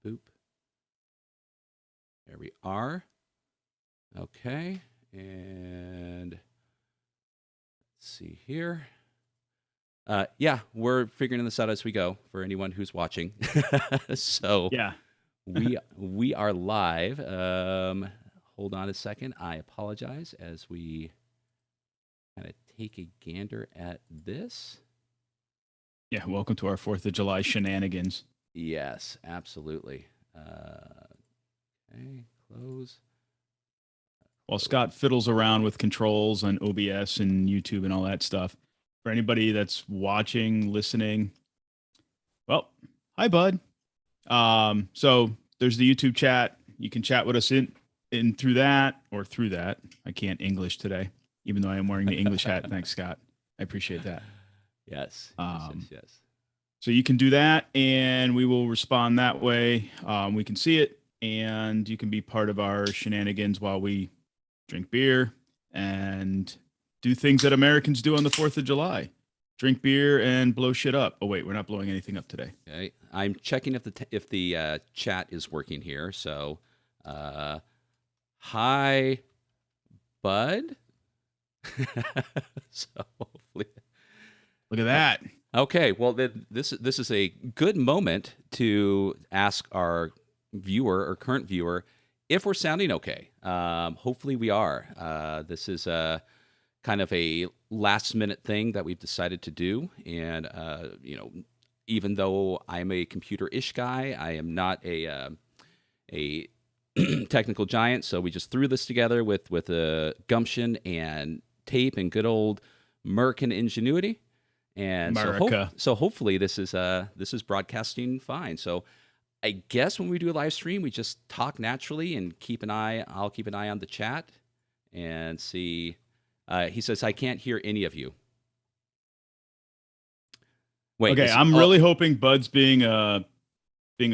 Boop. There we are. Okay. And let's see here. Yeah, we're figuring this out as we go for anyone who's watching. So Yeah. we are live. Hold on a second. I apologize as we kind of take a gander at this. Yeah. Welcome to our 4th of July shenanigans. Yes, absolutely. Okay, close. While Scott fiddles around with controls on OBS and YouTube and all that stuff, for anybody that's watching, listening, well, hi, bud. So there's the YouTube chat. You can chat with us in through that or through that. I can't English today, even though I am wearing the English hat. Thanks, Scott. I appreciate that. Yes. Yes. So you can do that, and we will respond that way. We can see it, and you can be part of our shenanigans while we drink beer and do things that Americans do on the 4th of July. Drink beer and blow shit up. Oh, wait, we're not blowing anything up today. Okay. I'm checking if the chat is working here. So, hi, bud. So hopefully. Look at that. Okay. Well, this is a good moment to ask our viewer or current viewer if we're sounding okay. Hopefully we are. This is kind of a last minute thing that we've decided to do. And, even though I'm a computer-ish guy, I am not a technical giant. So we just threw this together with a gumption and tape and good old American ingenuity. And so hopefully this is broadcasting fine. So I guess when we do a live stream, we just talk naturally and I'll keep an eye on the chat and see. He says, I can't hear any of you. Wait. Okay, I'm really hoping Bud's being a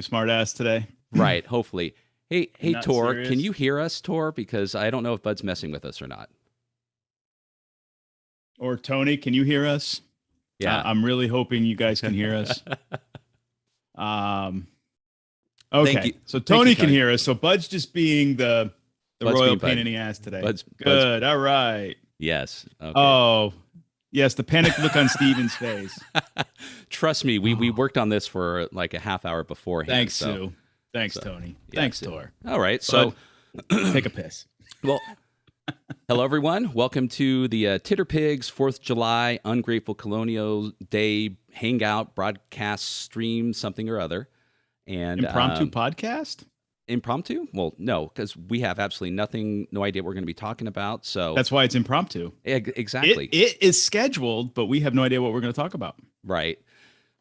smart ass today. Right, hopefully. Hey, Tor, serious. can you hear us, Tor? Because I don't know if Bud's messing with us or not. Or Tony, can you hear us? Yeah. I'm really hoping you guys can hear us. Okay, so Tony can hear us. So Bud's just being the royal pain in the ass today. Good. All right. Yes. Okay. Oh, yes. The panicked look on Steven's face. Trust me, we worked on this for like a half hour beforehand. Thanks, Sue. Thanks, Tony. Yeah, Thanks, Tor. All right. So take a piss. Well, hello, everyone. Welcome to the Titter Pigs 4th of July Ungrateful Colonial Day Hangout broadcast stream, something or other. And impromptu podcast? Impromptu? Well, no, because we have absolutely no idea what we're going to be talking about. So that's why it's impromptu. Exactly. It is scheduled, but we have no idea what we're going to talk about. Right.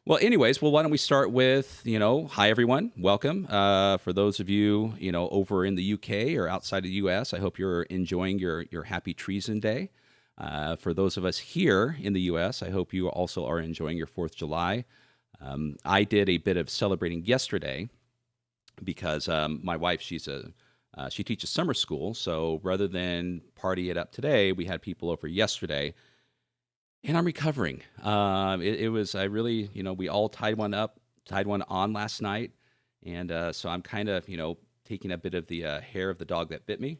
Well, anyways, why don't we start with, hi, everyone. Welcome. For those of you, over in the UK or outside of the US, I hope you're enjoying your Happy Treason Day. For those of us here in the US, I hope you also are enjoying your 4th of July. I did a bit of celebrating yesterday because my wife, she teaches summer school. So rather than party it up today, we had people over yesterday. And I'm recovering. It was, we all tied one on last night. And so I'm kind of, taking a bit of the hair of the dog that bit me.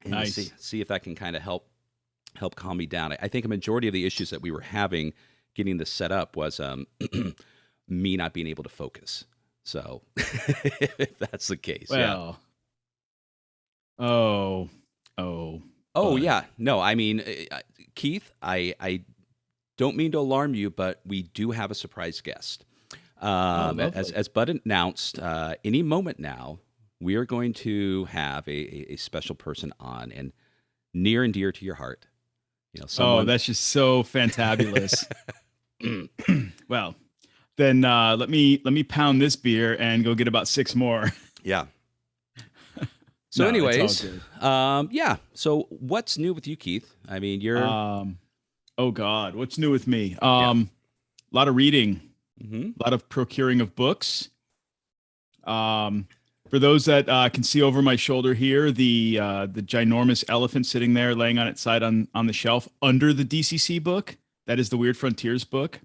And nice. See if that can kind of help calm me down. I think a majority of the issues that we were having getting this set up was me not being able to focus. So if that's the case, well, yeah. Oh, yeah. No, I mean, Keith, I don't mean to alarm you, but we do have a surprise guest. As Bud announced, any moment now, we are going to have a special person on, and near and dear to your heart. Oh, that's just so fantabulous. Well, then let me pound this beer and go get about 6 more. Yeah. So, anyways, yeah. So, what's new with you, Keith? I mean, you're. Oh God, what's new with me? A lot of reading, a lot of procuring of books. For those that can see over my shoulder here, the ginormous elephant sitting there, laying on its side on the shelf under the DCC book. That is the Weird Frontiers book.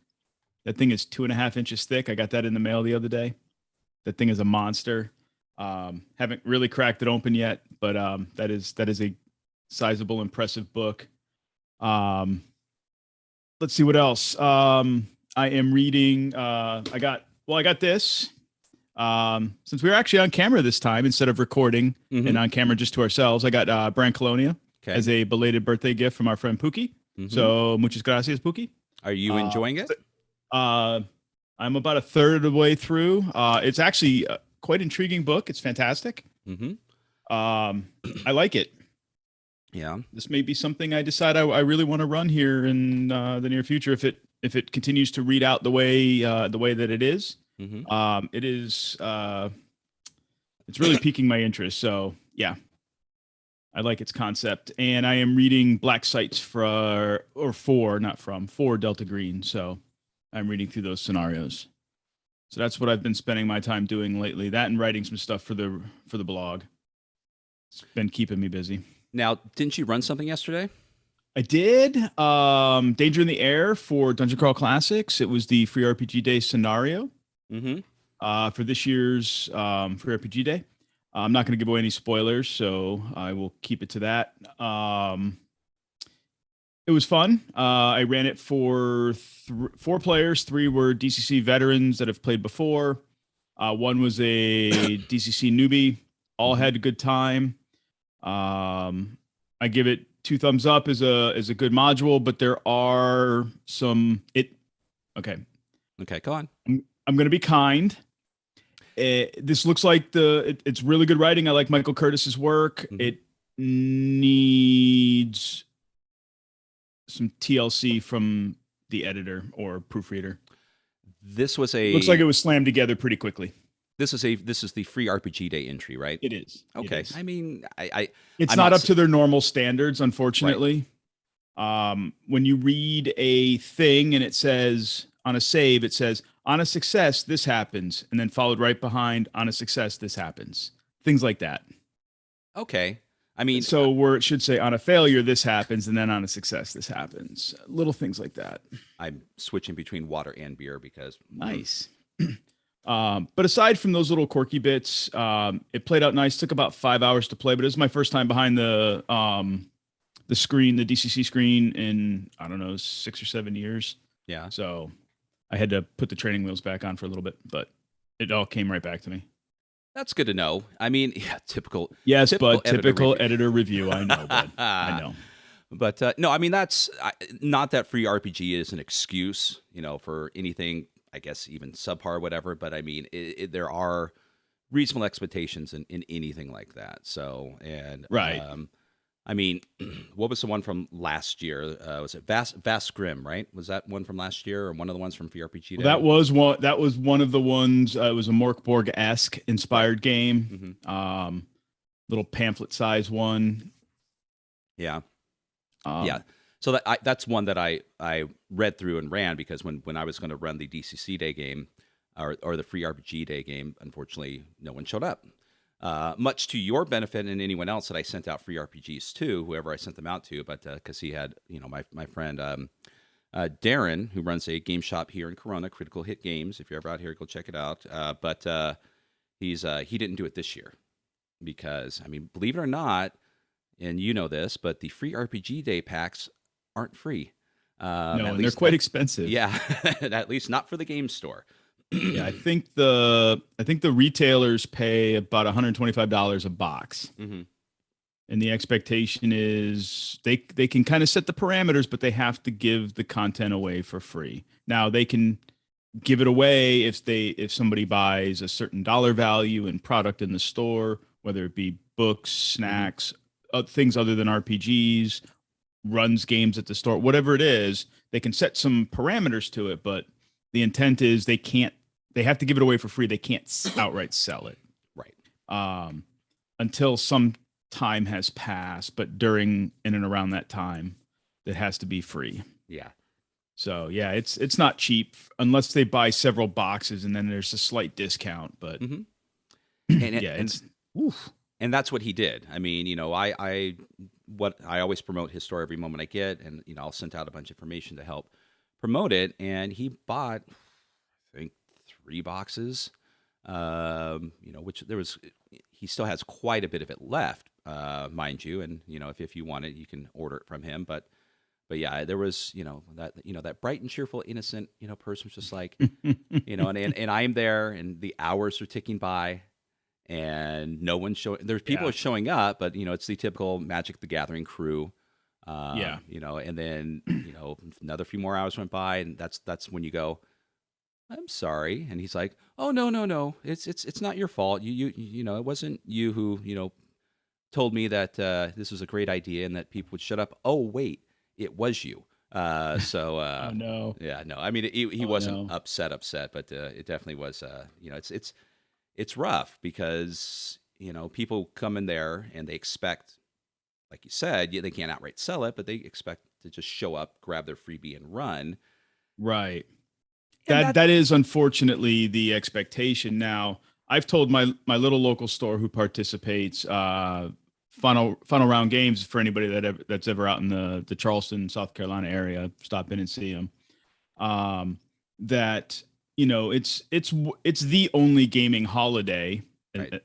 That thing is 2.5 inches thick. I got that in the mail the other day. That thing is a monster. Haven't really cracked it open yet, but that is a sizable, impressive book. Let's see what else. I am reading. I got this. Since we were actually on camera this time instead of recording and on camera just to ourselves, I got Brand Colonia as a belated birthday gift from our friend Pookie. So muchas gracias, Pookie. Are you enjoying it? I'm about a third of the way through. It's actually a quite intriguing book. It's fantastic. I like it. Yeah. This may be something I decide I really want to run here in the near future if it continues to read out the way that it is. It is it's really piquing my interest. So yeah, I like its concept, and I am reading Black Sites for Delta Green. So I'm reading through those scenarios. So that's what I've been spending my time doing lately. That and writing some stuff for the blog. It's been keeping me busy. Now, didn't you run something yesterday? I did. Danger in the Air for Dungeon Crawl Classics. It was the Free RPG Day scenario for this year's Free RPG Day. I'm not going to give away any spoilers, so I will keep it to that. It was fun. I ran it for 4 players. 3 were DCC veterans that have played before. 1 was a DCC newbie. All had a good time. I give it 2 thumbs up as a good module, but there are some Okay, go on. I'm going to be kind. This looks like it's really good writing. I like Michael Curtis's work. It needs some TLC from the editor or proofreader. Looks like it was slammed together pretty quickly. This is the Free RPG Day entry, right? It is. Okay. It is. I mean, it's not up to their normal standards, unfortunately. Right. When you read a thing and it says on a save, it says on a success, this happens, and then followed right behind on a success, this happens. Things like that. Okay. I mean, so where it should say on a failure, this happens, and then on a success, this happens. Little things like that. I'm switching between water and beer because nice. But aside from those little quirky bits, it played out nice. Took about 5 hours to play, but it was my first time behind the screen, the DCC screen, in I don't know 6 or 7 years. Yeah. So I had to put the training wheels back on for a little bit, but it all came right back to me. That's good to know. I mean, yeah, typical. Yes, but typical editor review. I know, bud. I know. But no, I mean, that's not that Free RPG is an excuse, for anything. I guess even subpar or whatever, but I mean, there are reasonable expectations in anything like that. So, and right. I mean, what was the one from last year? Was it Vast Grim, right? Was that one from last year or one of the ones from VRPG Day? Well, that was one of the ones. It was a Morkborg-esque inspired game. Little pamphlet size one. Yeah. Yeah. So that's one that I read through and ran because when I was going to run the DCC Day game or the Free RPG Day game, unfortunately, no one showed up. Much to your benefit and anyone else that I sent out free RPGs to, whoever I sent them out to, but because he had, my friend Darren, who runs a game shop here in Corona, Critical Hit Games. If you're ever out here, go check it out. But he didn't do it this year because, I mean, believe it or not, and you know this, but the Free RPG Day packs aren't free. No, and they're quite expensive. Yeah, at least not for the game store. Yeah, I think the retailers pay about $125 a box, and the expectation is they can kind of set the parameters, but they have to give the content away for free. Now they can give it away if somebody buys a certain dollar value in product in the store, whether it be books, snacks, things other than RPGs, runs games at the store, whatever it is. They can set some parameters to it, but the intent is they have to give it away for free. They can't outright sell it. Right. Until some time has passed, but during in and around that time, it has to be free. Yeah. So yeah, it's not cheap unless they buy several boxes and then there's a slight discount, but and that's what he did. I mean, I always promote his store every moment I get, and I'll send out a bunch of information to help promote it, and he bought, I think, 3 boxes which he still has quite a bit of it left, mind you. And, if you want it, you can order it from him. But yeah, there was, that bright and cheerful, innocent, person was just like, and I'm there and the hours are ticking by and no one's showing. There's people Yeah. showing up, but it's the typical Magic the Gathering crew. Yeah. And then another few more hours went by, and that's when you go, I'm sorry, and he's like, oh, no, no, no, it's not your fault. It wasn't you who told me that this was a great idea and that people would shut up. Oh wait, it was you. Oh no. Yeah, no, I mean he Oh wasn't no. upset, but it definitely was. It's rough because people come in there and they expect, like you said, they can't outright sell it, but they expect to just show up, grab their freebie, and run. Right. And That is unfortunately the expectation. Now, I've told my little local store who participates, funnel round games, for anybody that's ever out in the Charleston, South Carolina area, stop in and see them. That it's the only gaming holiday, right.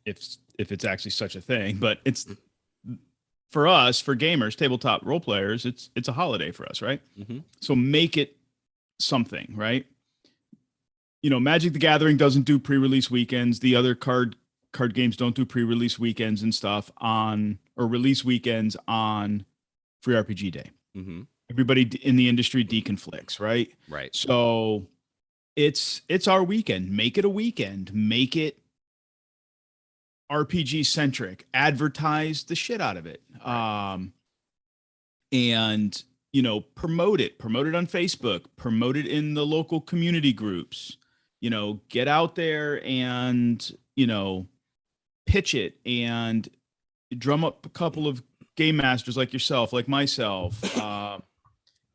if it's actually such a thing, but it's for us, for gamers, tabletop role players, it's a holiday for us, right? Mm-hmm. So make it something, right? Magic the Gathering doesn't do pre-release weekends. The other card games don't do pre-release weekends and stuff on, or release weekends on Free RPG Day. Mm-hmm. Everybody in the industry deconflicts, right? Right. So it's our weekend. Make it a weekend. Make it RPG centric. Advertise the shit out of it. Right. And promote it on Facebook, promote it in the local community groups, get out there and, pitch it and drum up a couple of game masters like yourself, like myself.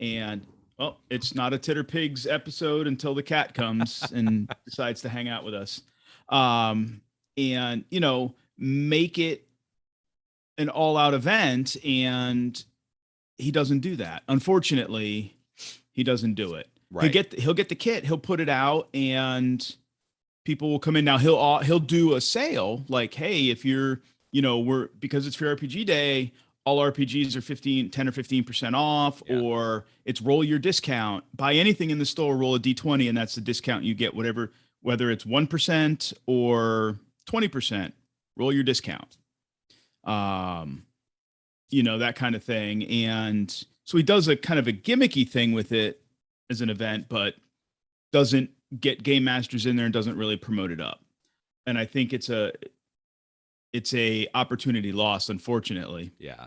And well, it's not a Titter Pigs episode until the cat comes and decides to hang out with us. And, make it an all out event, and he doesn't do that. Unfortunately, he doesn't do it. Right. He'll get the kit, he'll put it out, and people will come in. Now he'll do a sale like, hey, if you're, because it's for RPG Day, all RPGs are 10 or 15% off, Yeah. or it's roll your discount. Buy anything in the store, roll a D20, and that's the discount you get, whether it's 1% or 20%, roll your discount. That kind of thing. And so he does a kind of a gimmicky thing with it as an event, but doesn't get game masters in there and doesn't really promote it up. And I think it's a opportunity lost, unfortunately. Yeah.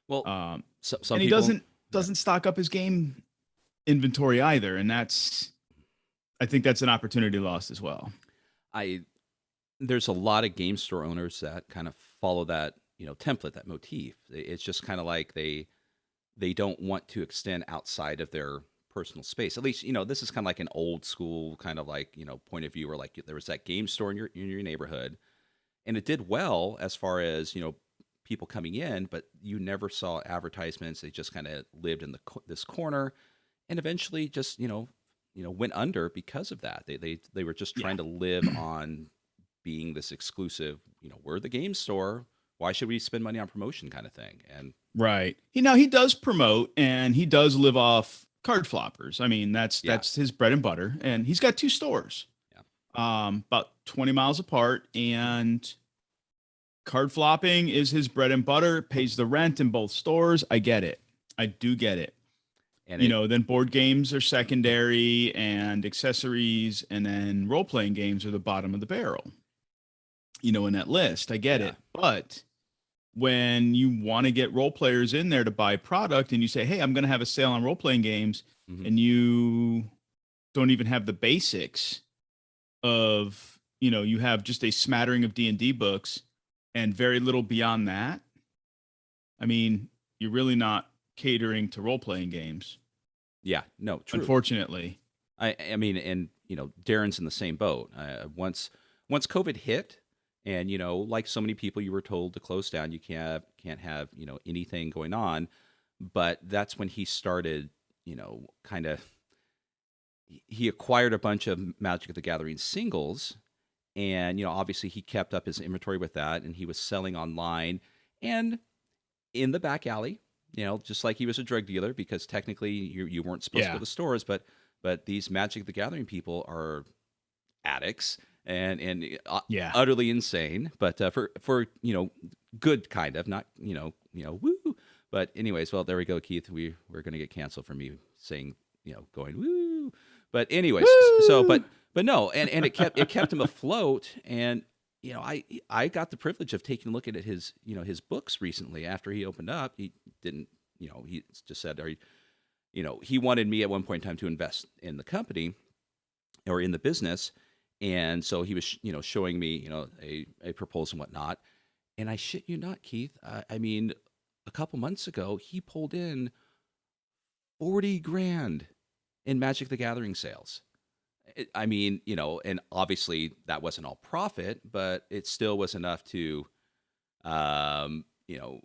Well, some and he people, doesn't stock up his game inventory either. And I think that's an opportunity lost as well. There's a lot of game store owners that kind of follow that, template, that motif. It's just kind of like they don't want to extend outside of their personal space. At least, this is kind of like an old school kind of like, point of view where like there was that game store in your neighborhood and it did well as far as, people coming in, but you never saw advertisements. They just kind of lived in this corner and eventually just, went under because of that. They were just trying to live on being this exclusive, we're the game store. Why should we spend money on promotion kind of thing? And right. He does promote and he does live off card floppers. I mean, that's his bread and butter. And he's got 2 stores, about 20 miles apart. And card flopping is his bread and butter, pays the rent in both stores. I get it. I do get it. And then board games are secondary and accessories. And then role-playing games are the bottom of the barrel, in that list. I get it. But when you want to get role players in there to buy product and you say, hey, I'm going to have a sale on role-playing games, and you don't even have the basics of, you have just a smattering of D&D books and very little beyond that. I mean, you're really not catering to role-playing games. Yeah, no, true. Unfortunately. I mean, and, Darren's in the same boat. Once COVID hit, and, like so many people, you were told to close down. You can't have, anything going on. But that's when he started, kind of, he acquired a bunch of Magic the Gathering singles And obviously he kept up his inventory with that, and he was selling online and in the back alley. Just like he was a drug dealer, because technically you weren't supposed to go Yeah. to stores, but these Magic the Gathering people are addicts and Yeah. utterly insane. But for good kind of, not woo. But anyways, well, there we go, Keith. We're gonna get canceled for me saying going woo. But anyways, so Woo! but no, and it kept him afloat. And I got the privilege of taking a look at his books recently after he opened up. He didn't, he just said, he wanted me at one point in time to invest in the company or in the business. And so he was, showing me, a proposal and whatnot. And I shit you not, Keith. I mean, a couple months ago, he pulled in 40 grand in Magic the Gathering sales. I mean, and obviously that wasn't all profit, but it still was enough to, um, you know,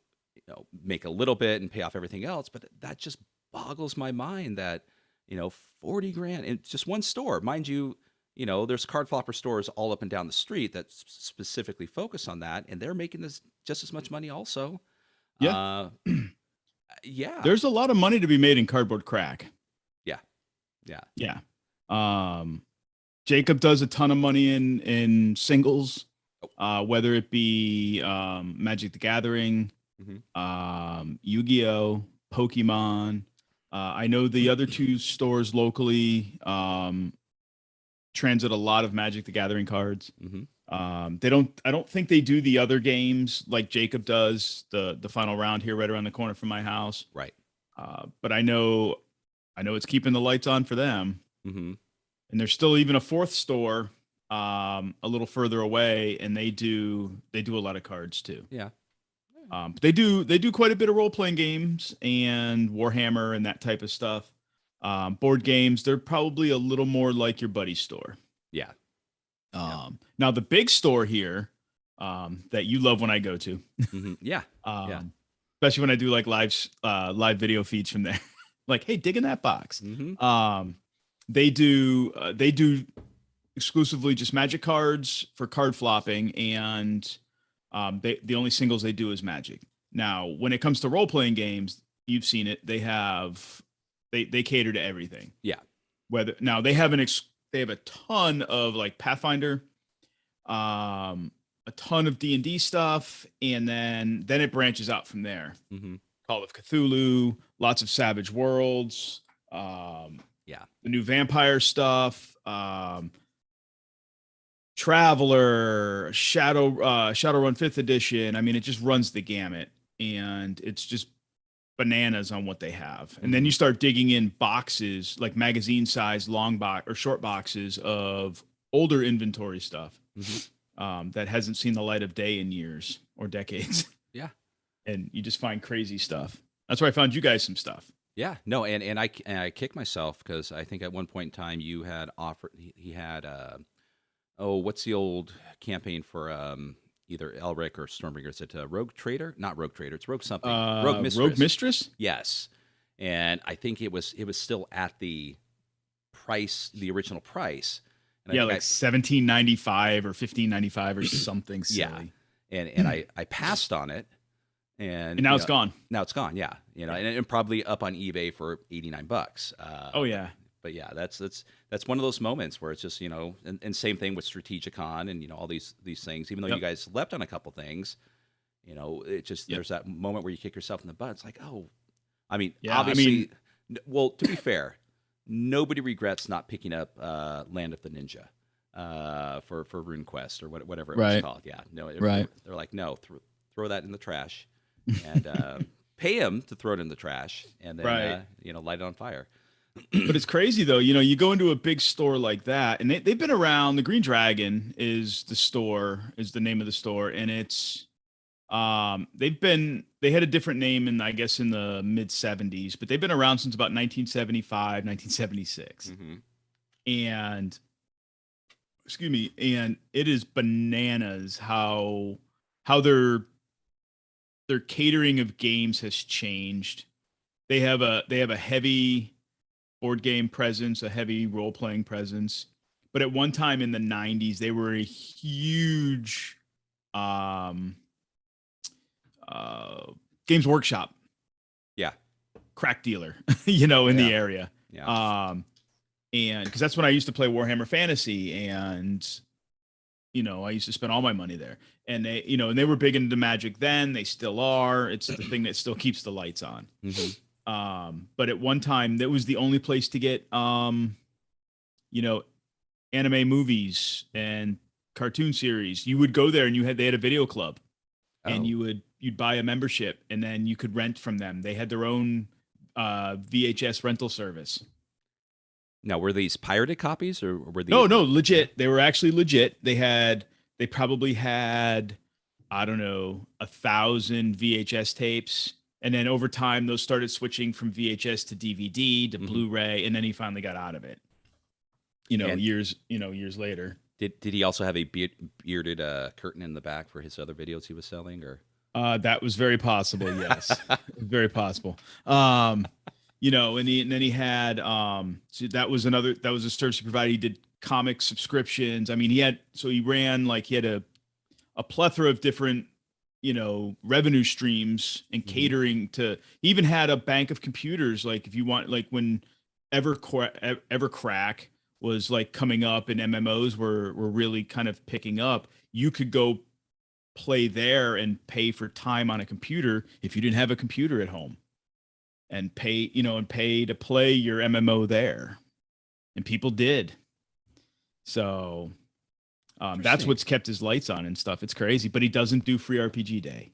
make a little bit and pay off everything else. But that just boggles my mind that, 40 grand in just one store, mind you. There's card flopper stores all up and down the street that specifically focus on that, and they're making this just as much money also. Yeah. Uh, yeah, There's a lot of money to be made in cardboard crack. yeah, yeah. Yeah. Jacob does a ton of money in singles, whether it be Magic the Gathering, Yu-Gi-Oh, Pokemon. I know the other two stores locally transit a lot of Magic the Gathering cards. They don't. I don't think they do the other games like Jacob does. The final round here, right around the corner from my house. Right. But I know it's keeping the lights on for them. Mm-hmm. And there's still even a fourth store a little further away, and they do a lot of cards too. Yeah. But they do quite a bit of role playing games and Warhammer and that type of stuff. Board games, they're probably a little more like your buddy's store. Yeah. Now the big store here that you love when I go to, Yeah. Yeah. especially when I do like live video feeds from there, like, hey, dig in that box. They do exclusively just Magic cards for card flopping, and the only singles they do is Magic. Now, when it comes to role playing games, you've seen it. They cater to everything. Yeah. Now they have they have a ton of like Pathfinder, a ton of D&D stuff, and then it branches out from there. Call of Cthulhu, lots of Savage Worlds, Yeah. the new vampire stuff, Traveler, Shadowrun 5th edition. I mean, it just runs the gamut, and it's just bananas on what they have. And then you start digging in boxes, like magazine size long box or short boxes of older inventory stuff that hasn't seen the light of day in years or decades. Yeah. And you just find crazy stuff. That's where I found you guys some stuff. Yeah. No, and I kick myself because I think at one point in time you had offered, he had what's the old campaign for either Elric or Stormbringer? Is it Rogue Trader? Not Rogue Trader. It's Rogue something. Rogue Mistress. Rogue Mistress? Yes. And I think it was still at the price, the original price. And yeah, like $17.95 or $15.95 or something silly. Yeah. And I passed on it. And now it's gone. Now it's gone. Yeah. And probably up on eBay for $89. Oh yeah. But yeah, that's one of those moments where it's just, and same thing with Strategicon and, all these things, even though you guys leapt on a couple things, it just, there's that moment where you kick yourself in the butt. It's like, oh, I mean, obviously, well, to be fair, nobody regrets not picking up Land of the Ninja for RuneQuest or whatever it was called. Yeah. No, they're like, no, throw that in the trash and pay him to throw it in the trash and then, light it on fire. But it's crazy though. You go into a big store like that, and they've been around. The Green Dragon is the name of the store, and it's they had a different name in, I guess, in the mid 70s, but they've been around since about 1975, 1976. And excuse me, and it is bananas how their catering of games has changed. They have a heavy board game presence, a heavy role-playing presence, But at one time in the 90s, they were a huge um, uh, Games Workshop Yeah. crack dealer, in Yeah. the area. Yeah. And because that's when I used to play Warhammer Fantasy, and I used to spend all my money there. And they were big into Magic then. They still are. It's the thing that still keeps the lights on. But at one time, that was the only place to get anime movies and cartoon series. You would go there, and they had a video club, and Oh. you'd buy a membership, and then you could rent from them. They had their own VHS rental service. Now, were these pirated copies or were these? No, legit. They were actually legit. They probably had, I don't know, 1,000 VHS tapes. And then over time, those started switching from VHS to DVD to Blu-ray. And then he finally got out of it, And years later. Did he also have a bearded curtain in the back for his other videos he was selling, or? That was very possible. Yes, very possible. And then he had, so that was a service he provided. He did comic subscriptions. I mean, he had a plethora of different, revenue streams and catering to, he even had a bank of computers. Like if you want, like when Evercrack was like coming up and MMOs were really kind of picking up, you could go play there and pay for time on a computer if you didn't have a computer at home, and pay to play your MMO there. And people did. So that's what's kept his lights on and stuff. It's crazy, but he doesn't do free RPG day.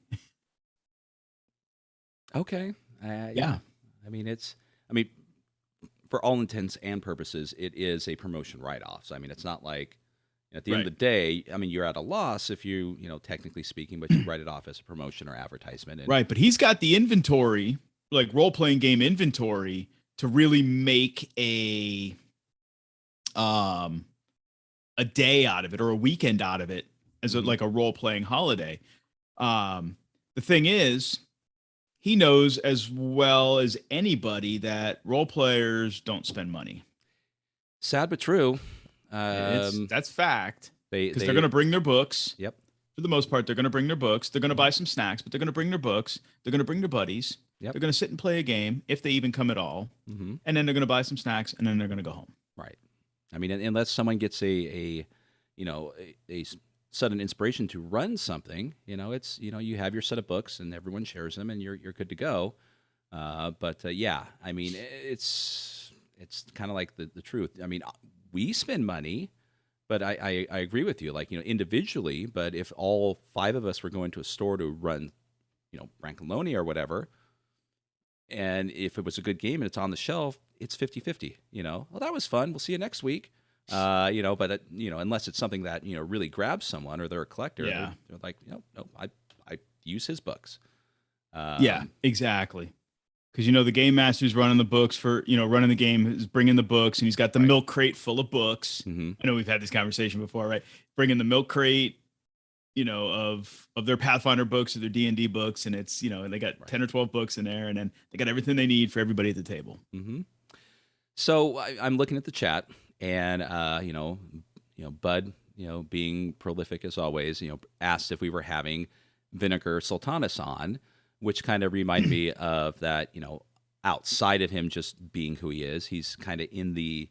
Okay. Yeah. I mean, for all intents and purposes, it is a promotion write-off. So, I mean, it's not like at the end of the day, I mean, you're at a loss if you technically speaking, but you write it off as a promotion or advertisement. Right. But he's got the inventory, like role-playing game inventory, to really make a day out of it or a weekend out of it as like a role-playing holiday. The thing is, he knows as well as anybody that role players don't spend money. Sad but true. That's fact. Because they're going to bring their books. Yep. For the most part, they're going to bring their books. They're going to buy some snacks, but they're going to bring their books. They're going to bring their buddies. Yep. They're going to sit and play a game if they even come at all. And then they're going to buy some snacks, and then they're going to go home. Right. I mean, unless someone gets a sudden inspiration to run something, it's you have your set of books and everyone shares them and you're good to go. But yeah, I mean, it's kind of like the truth. I mean, we spend money, but I agree with you, like, individually. But if all 5 of us were going to a store to run, Brancalonia or whatever, and if it was a good game and it's on the shelf, it's 50-50. Well, that was fun. We'll see you next week. But unless it's something that really grabs someone or they're a collector, they're like, no, I use his books. Yeah, exactly. Because the game master's running the books for running the game, is bringing the books, and he's got the milk crate full of books. I know we've had this conversation before, right? Bringing the milk crate, of their Pathfinder books or their D&D books, and it's they got 10 or 12 books in there, and then they got everything they need for everybody at the table. So I'm looking at the chat. And Bud, being prolific as always, asked if we were having Vinegar Sultanas on, which kind of reminded me of that. Outside of him just being who he is, he's kind of in the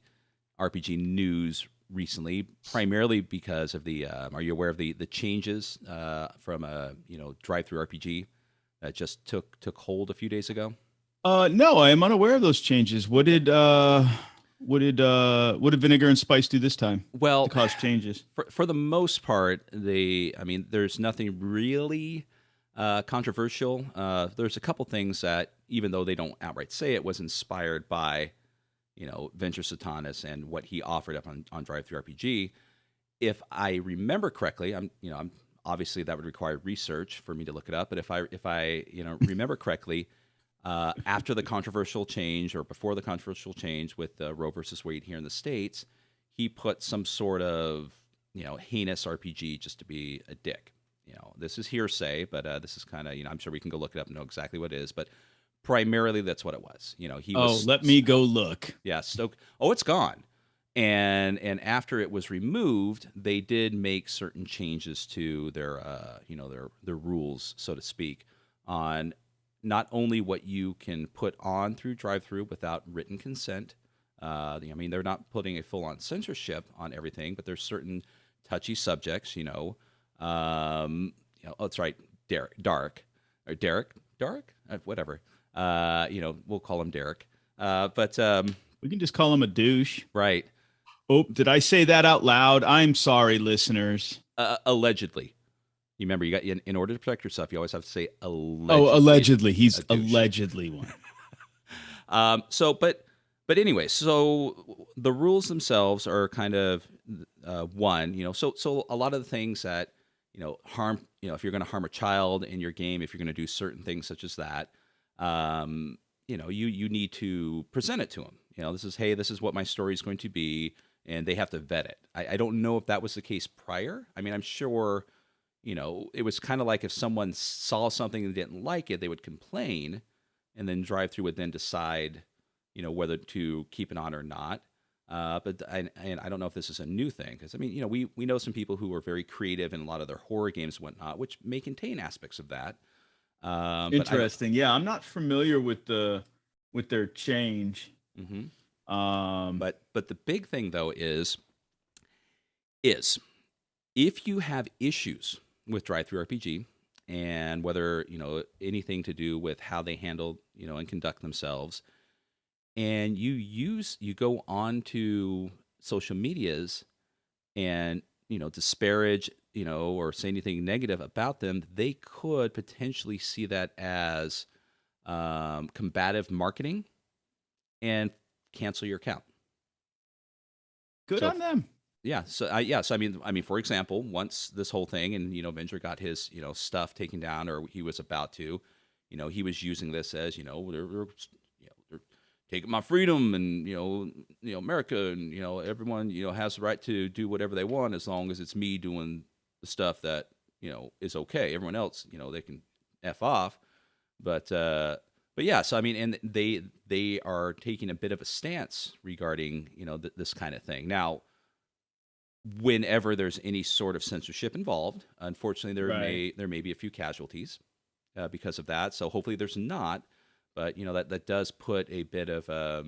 RPG news recently, primarily because of the. Are you aware of the changes from drive-through RPG that just took hold a few days ago? No, I am unaware of those changes. What did Vinegar and Spice do this time? Well, to cause changes. For the most part, there's nothing really controversial. There's a couple things that, even though they don't outright say it, was inspired by, Venture Satanas and what he offered up on Drive-Thru RPG. If I remember correctly, I'm obviously that would require research for me to look it up. But if I remember correctly. After the controversial change or before the controversial change with Roe versus Wade here in the States, he put some sort of, heinous RPG just to be a dick. This is hearsay, but this is kind of, I'm sure we can go look it up and know exactly what it is. But primarily that's what it was. He was. Let me go look. Yeah. Oh, it's gone. And after it was removed, they did make certain changes to their their rules, so to speak, on not only what you can put on through drive-through without written consent. I mean, they're not putting a full-on censorship on everything, but there's certain touchy subjects. Oh, that's right, Derek, whatever. We'll call him Derek. But We can just call him a douche. right. Oh, did I say that out loud? I'm sorry, listeners. Allegedly. You remember, you got in order to protect yourself, you always have to say allegedly. Oh, allegedly. He's a douche. allegedly one. But anyway, so the rules themselves are kind of one. So a lot of the things that harm, if you're going to harm a child in your game, if you're going to do certain things such as that, you need to present it to them. This is what my story is going to be, and they have to vet it. I don't know if that was the case prior. I mean, I'm sure, it was kind of like if someone saw something and didn't like it, they would complain, and then drive-through would then decide, whether to keep it on or not. But I don't know if this is a new thing, because I mean, we know some people who are very creative in a lot of their horror games and whatnot, which may contain aspects of that. Interesting. Yeah, I'm not familiar with their change. Mm-hmm. But the big thing though is if you have issues with drive-through RPG, and whether anything to do with how they handle and conduct themselves, and you go on to social medias and disparage or say anything negative about them, they could potentially see that as combative marketing and cancel your account. Good on them. Yeah. So I mean, for example, once this whole thing and Venger got his stuff taken down, or he was about to, he was using this as they're taking my freedom, and America, and everyone has the right to do whatever they want as long as it's me doing the stuff that is okay. Everyone else, they can F off. But yeah, so I mean, and they are taking a bit of a stance regarding this kind of thing. Now, whenever there's any sort of censorship involved, unfortunately, there may be a few casualties because of that. So hopefully, there's not. But that does put a bit of I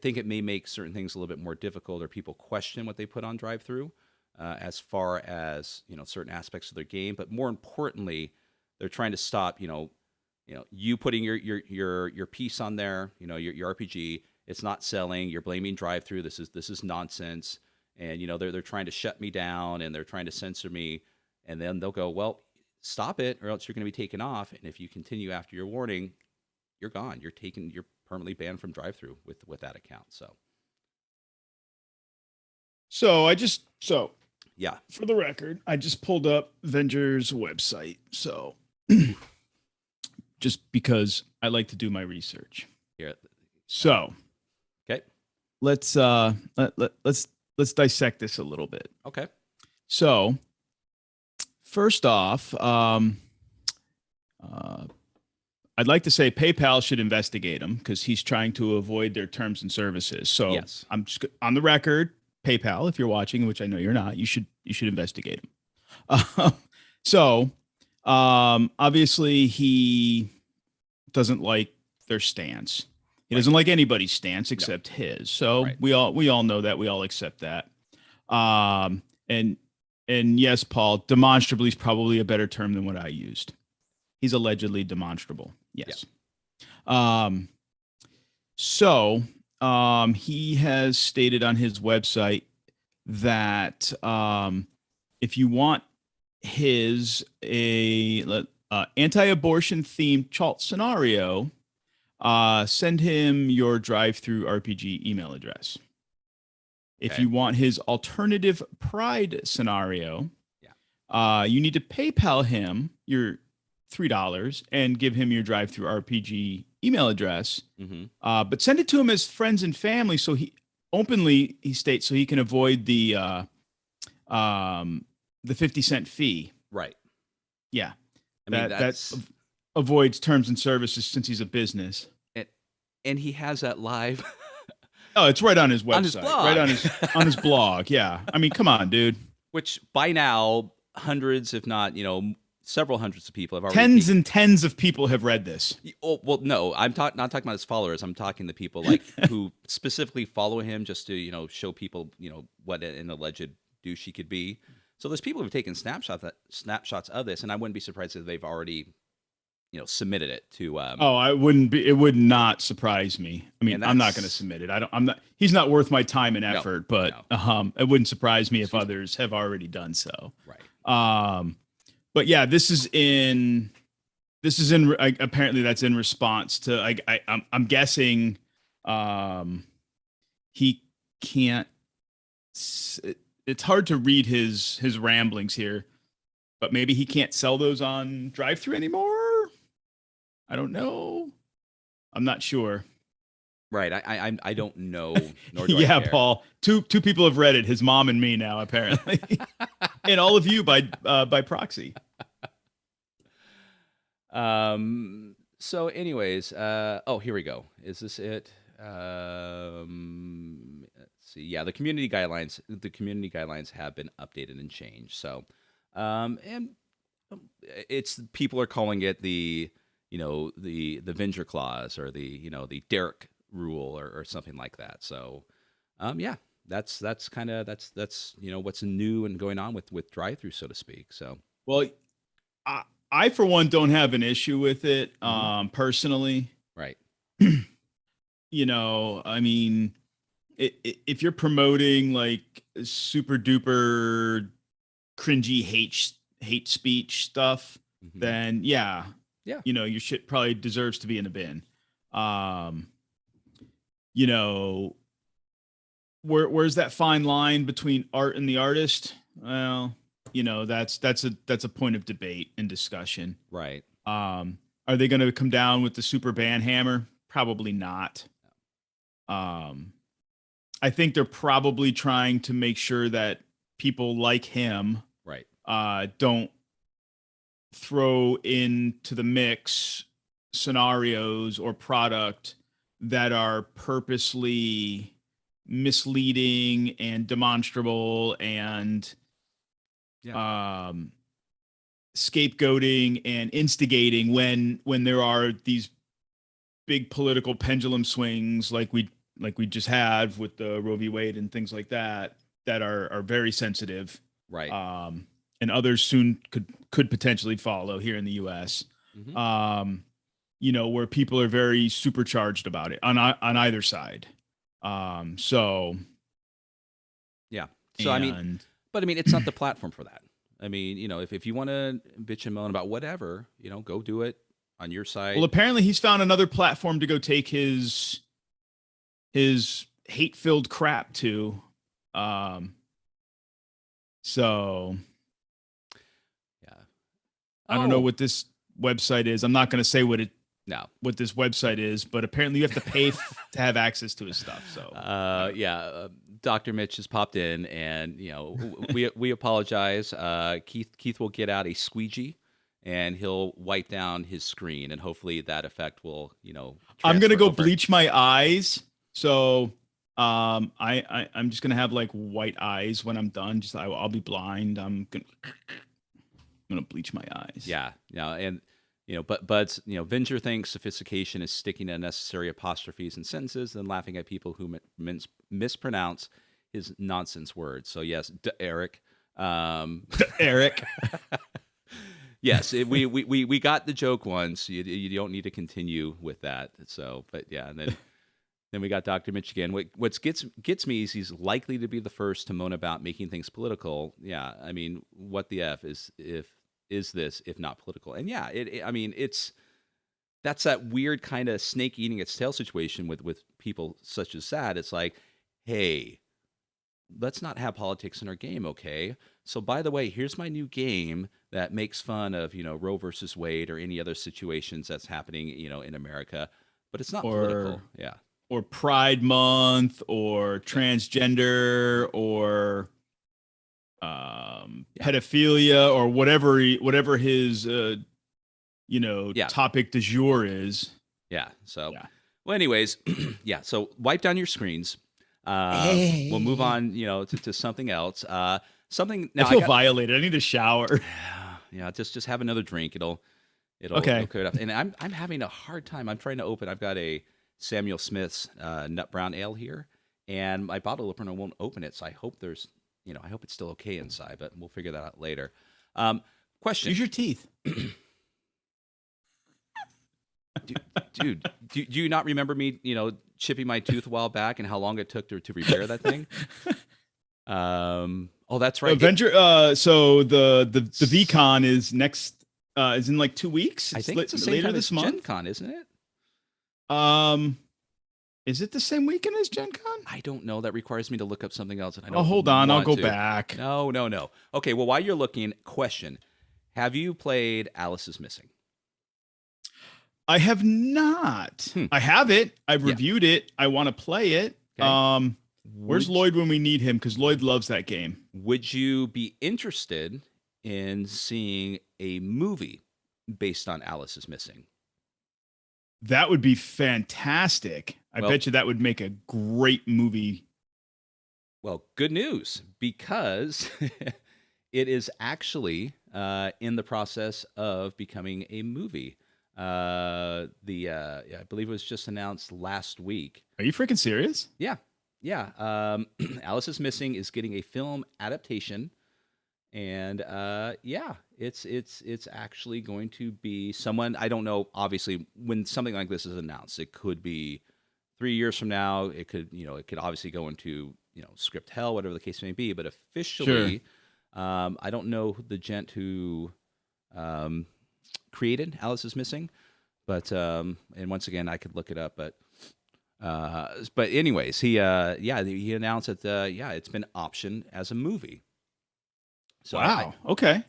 think it may make certain things a little bit more difficult, or people question what they put on drive-through as far as certain aspects of their game. But more importantly, they're trying to stop you putting your piece on there, your RPG. It's not selling. You're blaming drive-through. This is nonsense. And they're trying to shut me down, and they're trying to censor me. And then they'll go, well, stop it, or else you're going to be taken off. And if you continue after your warning, you're gone. You're permanently banned from drive-through with that account. Yeah. For the record, I just pulled up Venger's website. So just because I like to do my research. Here. So Okay. Let's dissect this a little bit. Okay. So first off, I'd like to say PayPal should investigate him because he's trying to avoid their terms and services. So yes. I'm just on the record. PayPal, if you're watching, which I know you're not, you should investigate him. Obviously he doesn't like their stance. He doesn't like anybody's stance except his. So we all know that. We all accept that. And yes, Paul, demonstrably is probably a better term than what I used. He's allegedly demonstrable. Yes. Yeah. He has stated on his website that if you want his anti-abortion themed chalt scenario, send him your drive-through RPG email address. Okay. If you want his alternative pride scenario, you need to PayPal him your $3 and give him your drive-through RPG email address. Mm-hmm. But send it to him as friends and family, so he states so he can avoid the 50-cent fee. Right. Yeah. I mean, that avoids terms and services since he's a business. And he has that live. Oh, it's right on his On his website, blog. right on his blog. Yeah, I mean, come on, dude. Which by now, hundreds, if not, several hundreds of people have already Tens and tens of people have read this. Oh, well, no, I'm not talking about his followers. I'm talking the people like who specifically follow him just to, show people, what an alleged douche he could be. So there's people who've taken snapshots of this, and I wouldn't be surprised if they've already, submitted it to. Oh, I wouldn't be. It would not surprise me. I mean, I'm not going to submit it. I'm not. He's not worth my time and effort. But it wouldn't surprise me if others have already done so. Right. But yeah, this is in apparently that's in response to I'm guessing he can't. It's hard to read his ramblings here, but maybe he can't sell those on drive-through anymore. I don't know. I'm not sure. Right. I don't know. Nor do I Yeah, care. Paul. Two people have read it. His mom and me now, apparently, and all of you by proxy. So anyways, here we go. Is this it? Let's see. Yeah, the community guidelines have been updated and changed. So, and it's people are calling it the Venger clause or the Derek rule or something like that. So, yeah, that's what's new and going on with drive-through, so to speak. So, well, I for one don't have an issue with it personally. Right. I mean, if you're promoting like super duper cringy hate speech stuff, then yeah, your shit probably deserves to be in a bin. Where's that fine line between art and the artist? Well, that's a point of debate and discussion. Right. Are they going to come down with the super ban hammer? Probably not. I think they're probably trying to make sure that people like him, right, don't throw into the mix scenarios or product that are purposely misleading and demonstrable and scapegoating and instigating when there are these big political pendulum swings like we just had with the Roe v. Wade and things like that are very sensitive, right? And others soon could potentially follow here in the U.S. Where people are very supercharged about it on either side. So yeah. So I mean, it's not the platform for that. I mean, if you want to bitch and moan about whatever, go do it on your side. Well, apparently he's found another platform to go take his hate-filled crap to. So yeah. I don't know what this website is. I'm not going to say what this website is, but apparently you have to pay to have access to his stuff. So Dr. Mitch has popped in, and we apologize. Keith will get out a squeegee, and he'll wipe down his screen, and hopefully that effect will I'm gonna go bleach my eyes, so I'm just gonna have like white eyes when I'm done. I'll be blind. I'm gonna bleach my eyes. Yeah, and but Bud's Venger thinks sophistication is sticking unnecessary apostrophes in sentences and laughing at people who mispronounce his nonsense words. So yes, Eric. Eric. Yes, we got the joke once. You don't need to continue with that. So, but yeah, and then we got Dr. Mitch again. What gets me is he's likely to be the first to moan about making things political. Yeah, I mean, what the F is this if not political? And yeah, that's that weird kind of snake eating its tail situation with people such as that. It's like, hey, let's not have politics in our game, okay? So by the way, here's my new game that makes fun of Roe versus Wade or any other situations that's happening in America, but it's not political. Yeah, or Pride Month or transgender or pedophilia or whatever his topic du jour is. Yeah. So well, anyways, yeah. So wipe down your screens. We'll move Hey. on, to something else. Something I now. I feel got violated. I need a shower. yeah. Just have another drink. It'll Okay. clear it up. And I'm having a hard time. I'm trying to open. I've got a Samuel Smith's nut brown ale here, and my bottle opener won't open it. So I hope I hope it's still okay inside, but we'll figure that out later. Um, question, Use your teeth. dude, do you not remember me, chipping my tooth a while back and how long it took to repair that thing? Oh, that's right. Avenger. So the VCon is next. Is in like 2 weeks. I It's think it's the same later time as this Gen month. Con, isn't it? Um, is it the same weekend as Gen Con? I don't know. That requires me to look up something else, and I Oh, don't hold on. I'll want go to. back. No, no, no. Okay, well, while you're looking, question: have you played Alice is Missing? I have not. Hmm. I have it. I've Yeah. reviewed it. I want to play it. Okay. Where's Would Lloyd when we need him? Because Lloyd loves that game. Would you be interested in seeing a movie based on Alice is Missing? That would be fantastic. I Well, bet you that would make a great movie. well, good news because it is actually in the process of becoming a movie. I believe it was just announced last week. Are you freaking serious? Yeah, yeah. Alice is Missing is getting a film adaptation, and yeah, it's actually going to be someone I don't know. Obviously, when something like this is announced, it could be 3 years from now. It could obviously go into script hell, whatever the case may be. But Sure. officially, I don't know the gent who um, created Alice is Missing, but and once again, I could look it up, but anyways, he announced that it's been optioned as a movie. So Wow. Okay.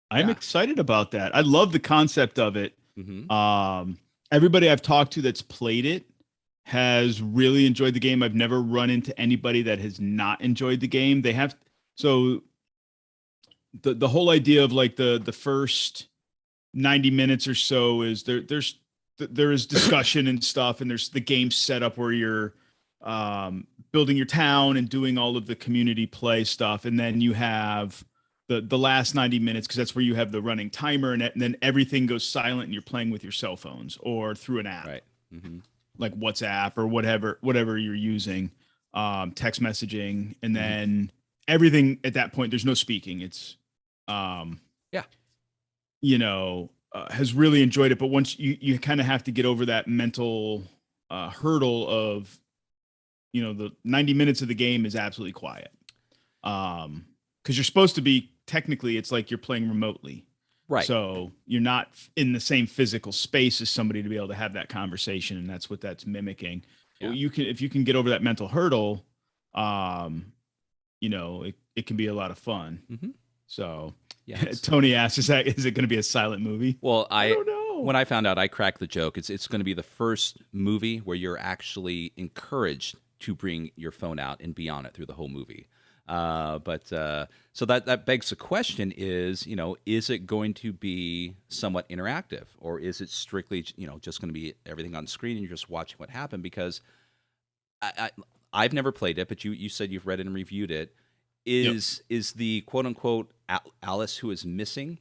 I'm yeah. excited about that. I love the concept of it. Hmm. Everybody I've talked to that's played it has really enjoyed the game. I've never run into anybody that has not enjoyed the game. They have so the whole idea of like the first 90 minutes or so is there is discussion and stuff, and there's the game setup where you're building your town and doing all of the community play stuff, and then you have the last 90 minutes because that's where you have the running timer, and then everything goes silent and you're playing with your cell phones or through an app Right. Hmm. like WhatsApp or whatever you're using, text messaging, and Hmm. then everything at that point there's no speaking. It's um Yeah. has really enjoyed it. But once you kind of have to get over that mental hurdle of, the 90 minutes of the game is absolutely quiet. Because you're supposed to be, technically, it's like you're playing remotely. Right. So you're not in the same physical space as somebody to be able to have that conversation. And that's what that's mimicking. Yeah. If you can get over that mental hurdle, it can be a lot of fun. Hmm. So Yeah. Tony asked, is it going to be a silent movie? Well, I don't know. when I found out, I cracked the joke. It's going to be the first movie where you're actually encouraged to bring your phone out and be on it through the whole movie. So that begs the question: is it going to be somewhat interactive, or is it strictly just going to be everything on screen and you're just watching what happened? Because I've never played it, but you said you've read it and reviewed it. Yep. Is the quote unquote Alice who is missing?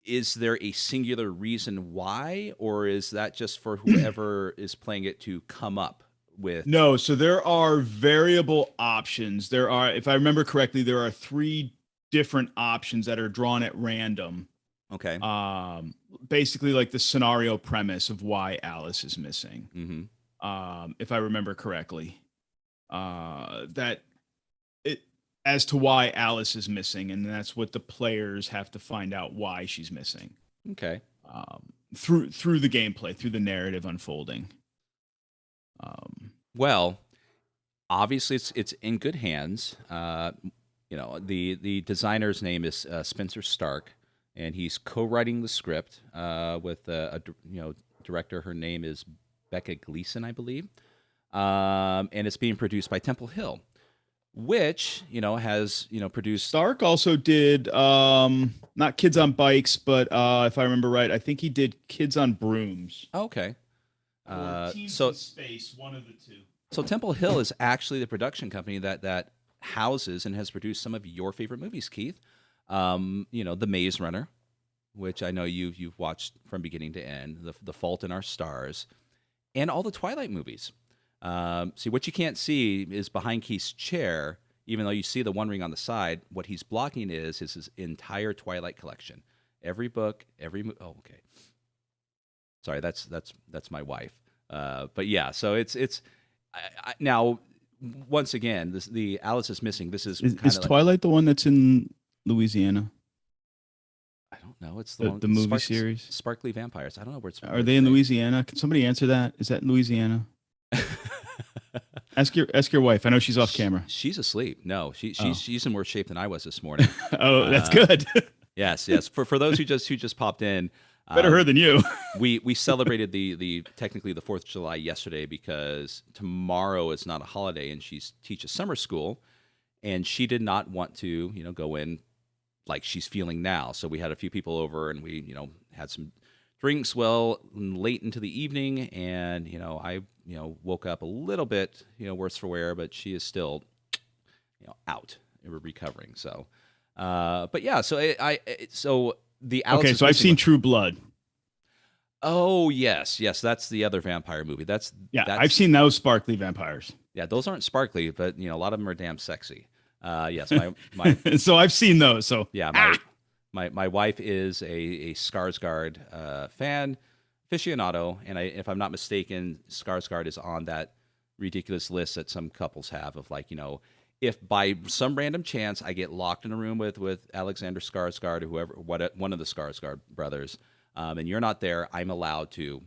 Is there a singular reason why, or is that just for whoever is playing it to come up with? No, so there are variable options. There are, if I remember correctly, there are 3 different options that are drawn at random. Okay. Basically like the scenario premise of why Alice is missing. Mm-hmm. If I remember correctly. That it as to why Alice is missing, and that's what the players have to find out why she's missing. Okay. Through the gameplay, through the narrative unfolding. Well, obviously it's in good hands. The designer's name is Spencer Stark, and he's co-writing the script with a director. Her name is Becca Gleason, I believe, and it's being produced by Temple Hill, which has produced. Stark also did not Kids on Bikes, but if I remember right, I think he did Kids on Brooms. Okay. Or Teams So in Space, one of the two. So Temple Hill is actually the production company that houses and has produced some of your favorite movies, Keith. The Maze Runner, which I know you've watched from beginning to end, the Fault in Our Stars, and all the Twilight movies. See, what you can't see is behind Keith's chair. Even though you see the One Ring on the side, what he's blocking is his entire Twilight collection. Every book, oh, okay. Sorry, that's my wife. But yeah, so it's now once again the Alice is Missing. This is Is Twilight the one that's in Louisiana? I don't know. It's the movie series, Sparkly Vampires. I don't know where it's. Are they in Louisiana? Can somebody answer that? Is that in Louisiana? Ask your wife. I know she's off camera. She's asleep. No, she's in worse shape than I was this morning. Oh, that's good. Yes. For those who just popped in, better her than you. we celebrated the technically the 4th of July yesterday because tomorrow is not a holiday and she teaches summer school, and she did not want to go in like she's feeling now. So we had a few people over and we had some drinks late into the evening, and I woke up a little bit worse for wear, but she is still out and we're recovering. So but yeah, so so the Alice okay, so I've seen True Blood. Oh yes, that's the other vampire movie. I've seen those sparkly vampires. Yeah, those aren't sparkly, but a lot of them are damn sexy. Yes, my so I've seen those. So yeah, my wife is a Skarsgård fan aficionado, and if I'm not mistaken, Skarsgård is on that ridiculous list that some couples have of if by some random chance I get locked in a room with Alexander Skarsgård or one of the Skarsgård brothers, and you're not there, I'm allowed to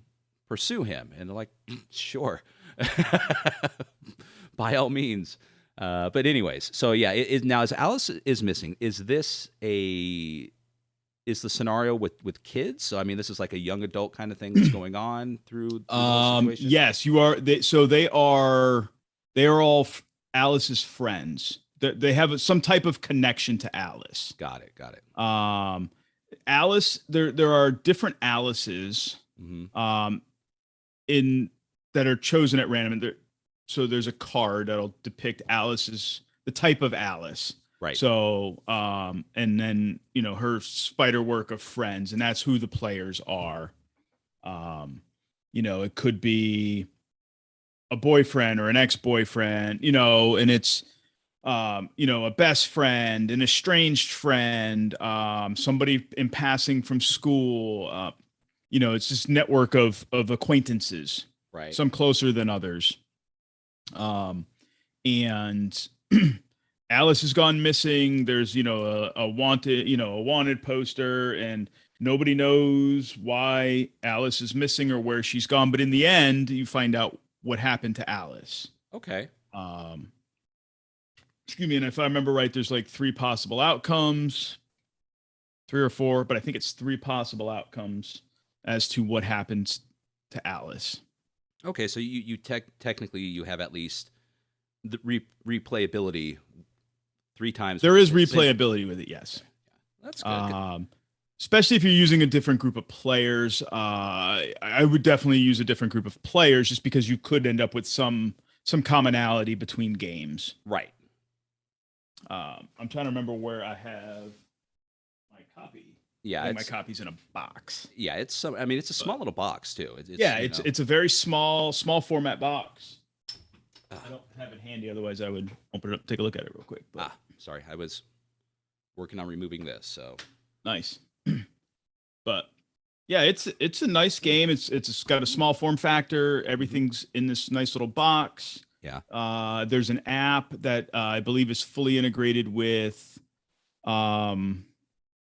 pursue him. And they're like, sure, by all means. But anyways, so yeah, now as Alice is Missing, is the scenario with kids? So I mean, this is like a young adult kind of thing that's going on through the situation? Yes, you are. They are all Alice's friends. They have some type of connection to Alice. Got it. Alice, there are different Alices, in that are chosen at random. So there's a card that'll depict the type of Alice. Right. So, and then, her spider work of friends, and that's who the players are. It could be a boyfriend or an ex-boyfriend, and it's, a best friend, an estranged friend, somebody in passing from school, it's this network of acquaintances, right? Some closer than others. And Alice has gone missing. There's, a wanted poster, and nobody knows why Alice is missing or where she's gone. But in the end, you find out what happened to Alice. Okay. Excuse me. And if I remember right, there's like 3 possible outcomes, 3 or 4, but I think it's 3 possible outcomes as to what happens to Alice. Okay. So you technically you have at least the replayability 3 times. There is replayability with it. Yes. That's good. Especially if you're using a different group of players. I would definitely use a different group of players just because you could end up with some commonality between games. Right. I'm trying to remember where I have my copy. Yeah, my copy's in a box. Yeah, it's a small little box too. It's a very small format box. I don't have it handy, otherwise I would open it up, take a look at it real quick. But. Sorry, I was working on removing this. So nice, but yeah, it's a nice game. It's got a small form factor. Everything's in this nice little box. Yeah. There's an app that I believe is fully integrated with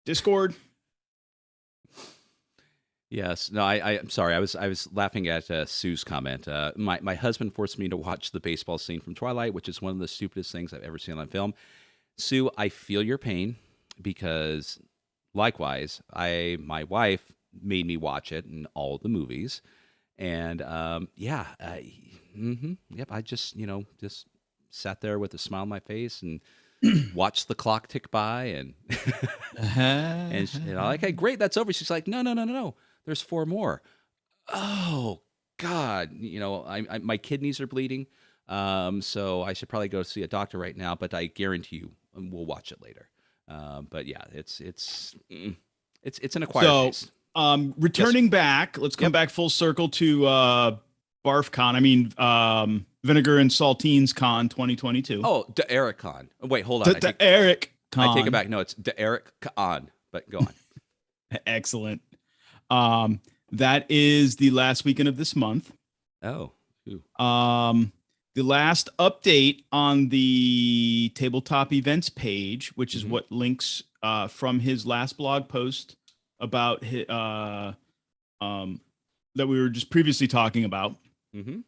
Discord. Yes. No, I'm sorry. I was laughing at Sue's comment. My husband forced me to watch the baseball scene from Twilight, which is one of the stupidest things I've ever seen on film. Sue, I feel your pain because likewise, my wife made me watch it in all the movies. And yep, I just sat there with a smile on my face and watched the clock tick by and and I'm like, hey, great, that's over. She's like, no. There's 4 more. Oh God, my kidneys are bleeding. So I should probably go see a doctor right now, but I guarantee you we'll watch it later. But yeah, it's an acquired So, taste. Yes. returning back, let's come Yep. back full circle to BarfCon. I mean, Vinegar and Saltines Con 2022. Oh, the Eric Con. Wait, hold on. The Eric I take it Con. back. No, it's the Eric Con. But go on. Excellent. That is the last weekend of this month. Oh. Ooh. The last update on the tabletop events page, which is Mhm. what links from his last blog post about that we were just previously talking about. Mhm.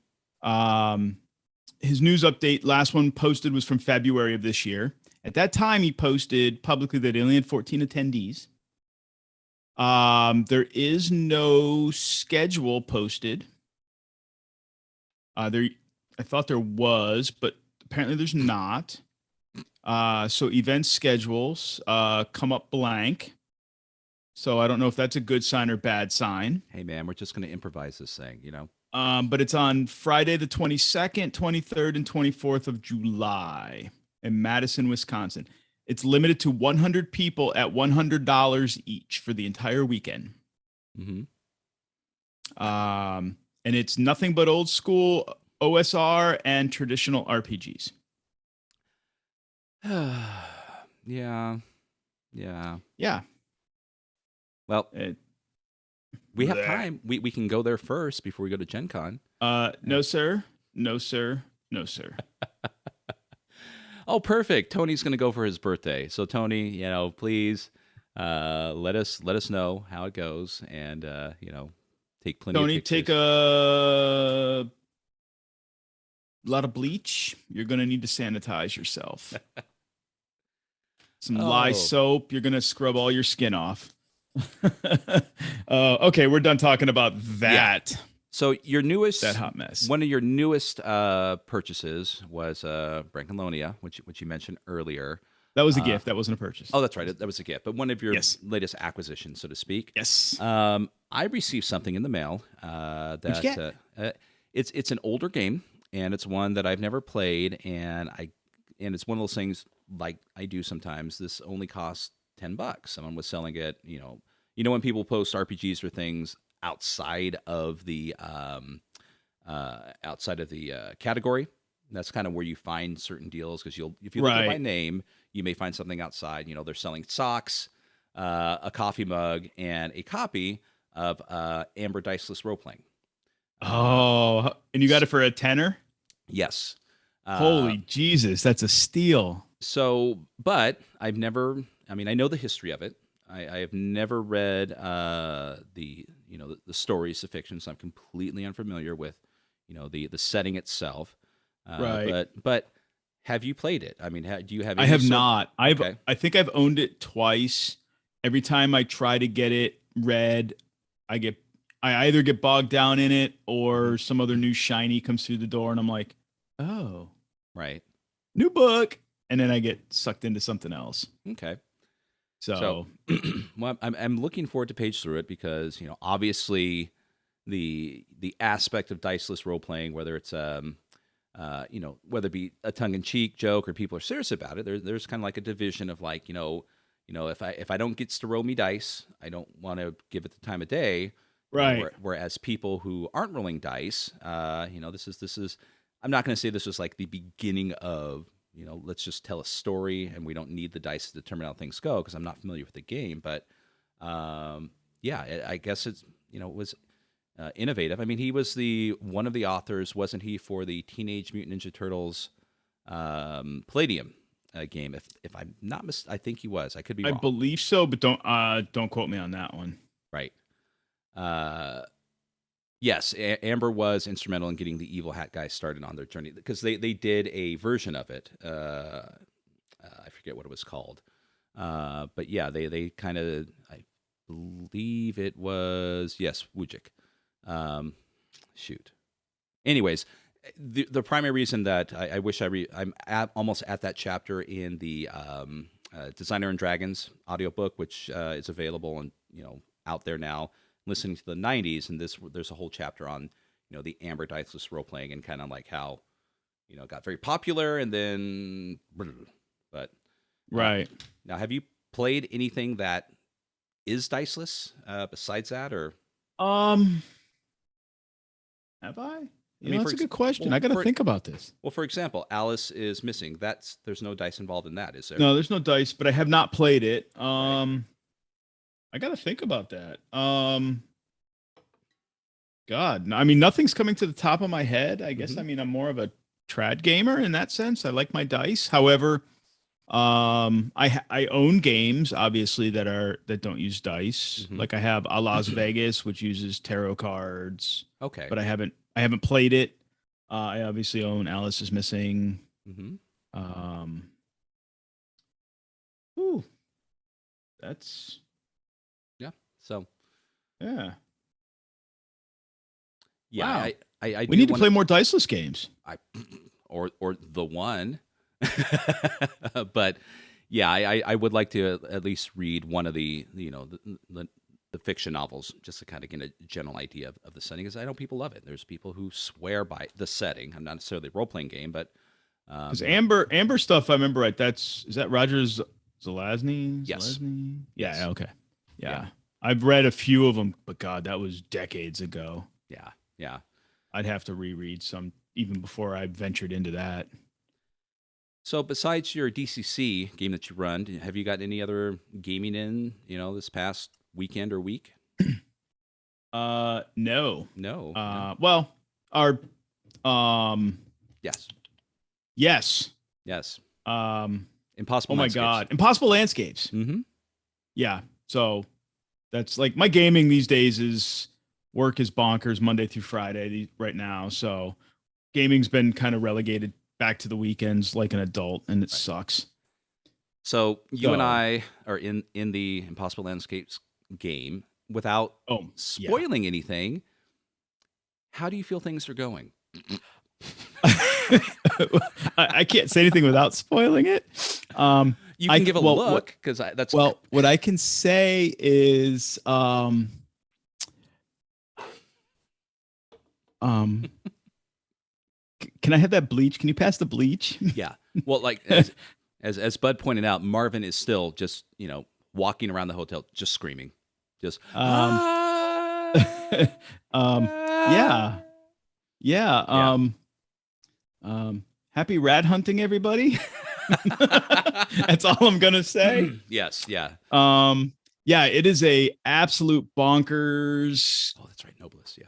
His news update, last one posted, was from February of this year. At that time, he posted publicly that he only had 14 attendees. There is no schedule posted. I thought there was, but apparently there's not. So event schedules come up blank. So I don't know if that's a good sign or bad sign. Hey man, we're just gonna improvise this thing, But it's on Friday the 22nd, 23rd, and 24th of July in Madison, Wisconsin. It's limited to 100 people at $100 each for the entire weekend. Mm-hmm. And it's nothing but old school OSR and traditional RPGs. Yeah. Yeah. Yeah. Well, we have bleh. time. We can go there first before we go to Gen Con. No, sir. No, sir. No, sir. Oh, perfect. Tony's going to go for his birthday. So Tony, please let us know how it goes, and take plenty Tony, of pictures. take a lot of bleach. You're going to need to sanitize yourself. Some lye soap. You're going to scrub all your skin off. Okay, we're done talking about that. Yeah. So your newest, that hot mess. One of your newest purchases was Brancalonia, which you mentioned earlier. That was a gift. That wasn't a purchase. Oh, that's right. That was a gift. But one of your Yes. latest acquisitions, so to speak. Yes. I received something in the mail What'd you get? It's an older game, and it's one that I've never played, and it's one of those things like I do sometimes. This only costs $10. Someone was selling it. When people post RPGs or things outside of the category, that's kind of where you find certain deals, because if you look at it by name, you may find something outside. They're selling socks, a coffee mug, and a copy of Amber Diceless Role Playing. And you got it for a tenner? Yes. Holy Jesus, that's a steal. So, but I've never. I mean, I know the history of it. I have never read the stories, the fiction, so I'm completely unfamiliar with the setting itself. Right. But have you played it? I mean, do you have? I have not. I think I've owned it twice. Every time I try to get it read, I either get bogged down in it, or some other new shiny comes through the door, and I'm like, oh, right, new book, and then I get sucked into something else. Okay. So well, I'm looking forward to page through it, because obviously the aspect of diceless role playing, whether it's whether it be a tongue in cheek joke or people are serious about it, there's kind of like a division of like if I don't get to roll me dice, I don't want to give it the time of day. Right. Whereas people who aren't rolling dice, this is I'm not going to say this was like the beginning of. Let's just tell a story, and we don't need the dice to determine how things go, because I'm not familiar with the game. But I guess it was innovative. I mean, he was one of the authors, wasn't he, for the Teenage Mutant Ninja Turtles Palladium game? If I'm not I think he was. I could be wrong. I believe so, but don't quote me on that one. Right. Yes, Amber was instrumental in getting the Evil Hat guys started on their journey, because they did a version of it. I forget what it was called, but yeah, they kind of, I believe it was, yes, Wujik. Shoot. Anyways, the primary reason that I wish I'm almost at that chapter in the Designer and Dragons audiobook, which is available and out there now. Listening to the 90s, and there's a whole chapter on the Amber Diceless role playing, and kind of like how got very popular, and then, but Right. now, have you played anything that is diceless besides that, or Um, have I? I mean, That's a good question. I got to think about this. for example, Alice is missing. There's no dice involved in that, is there? No, there's no dice, but I have not played it. Right. I got to think about that. God, I mean, nothing's coming to the top of my head. I guess, Mhm. I mean, I'm more of a trad gamer in that sense. I like my dice. However, I own games obviously that don't use dice. Mhm. Like I have a Las Vegas, which uses tarot cards, Okay. but I haven't played it. I obviously own Alice is Missing. Hmm. Um, ooh, that's Yeah. So yeah. yeah, Wow. I We do need to want play more diceless games. I or the one, but yeah, I would like to at least read one of the fiction novels just to kind of get a general idea of the setting, because I know people love it. There's people who swear by the setting. I'm not necessarily a role playing game, but Because Amber stuff, I remember right. Is that Rogers Zelazny? Yes. Zelazny? Yeah. Yes. Okay. Yeah. Yeah. I've read a few of them, but God, that was decades ago. Yeah, yeah. I'd have to reread some even before I ventured into that. So besides your DCC game that you run, have you got any other gaming in, this past weekend or week? No. No. Well, our Yes. yes. Yes. Oh Impossible my Landscapes. God, Impossible Landscapes. Mm-hmm. Yeah. So that's like my gaming these days is work is bonkers Monday through Friday right now. So gaming's been kind of relegated back to the weekends like an adult, and it Right. sucks. So you and So- I are in the Impossible Landscapes game. Without Oh, yeah. spoiling anything, how do you feel things are going? I can't say anything without spoiling it. You can give a look, because that's what I can say is can I have that bleach? Can you pass the bleach? yeah. Well, like as Bud pointed out, Marvin is still just walking around the hotel, just screaming, just Yeah. Happy rat hunting, everybody. That's all I'm gonna say. Yes, yeah. Yeah, it is a absolute bonkers Oh, that's right, Noblest, yeah.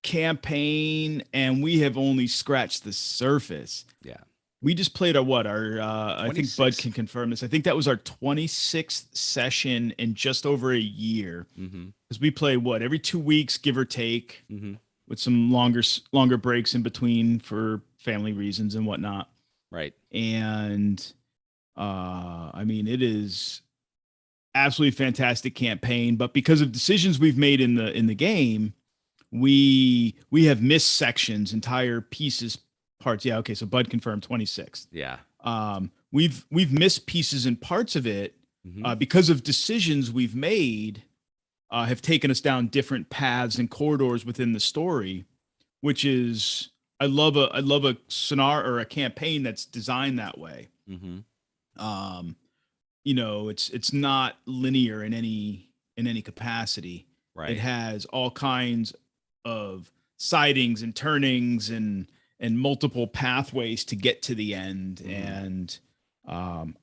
campaign, and we have only scratched the surface. Yeah. We just played I think Bud 26th. can confirm this. I think that was our 26th session in just over a year. Mm-hmm. Because we play every 2 weeks, give or take, Mm-hmm. with some longer breaks in between for family reasons and whatnot. Right. And I mean, it is absolutely fantastic campaign, but because of decisions we've made in the game, we have missed sections, entire pieces, parts. Yeah, okay, so Bud confirmed 26th. Yeah. We've missed pieces and parts of it Mm-hmm. because of decisions we've made have taken us down different paths and corridors within the story, which is I love a scenario or a campaign that's designed that way. Mm-hmm. It's not linear in any capacity. Right. It has all kinds of sidings and turnings and multiple pathways to get to the end. Mhm. And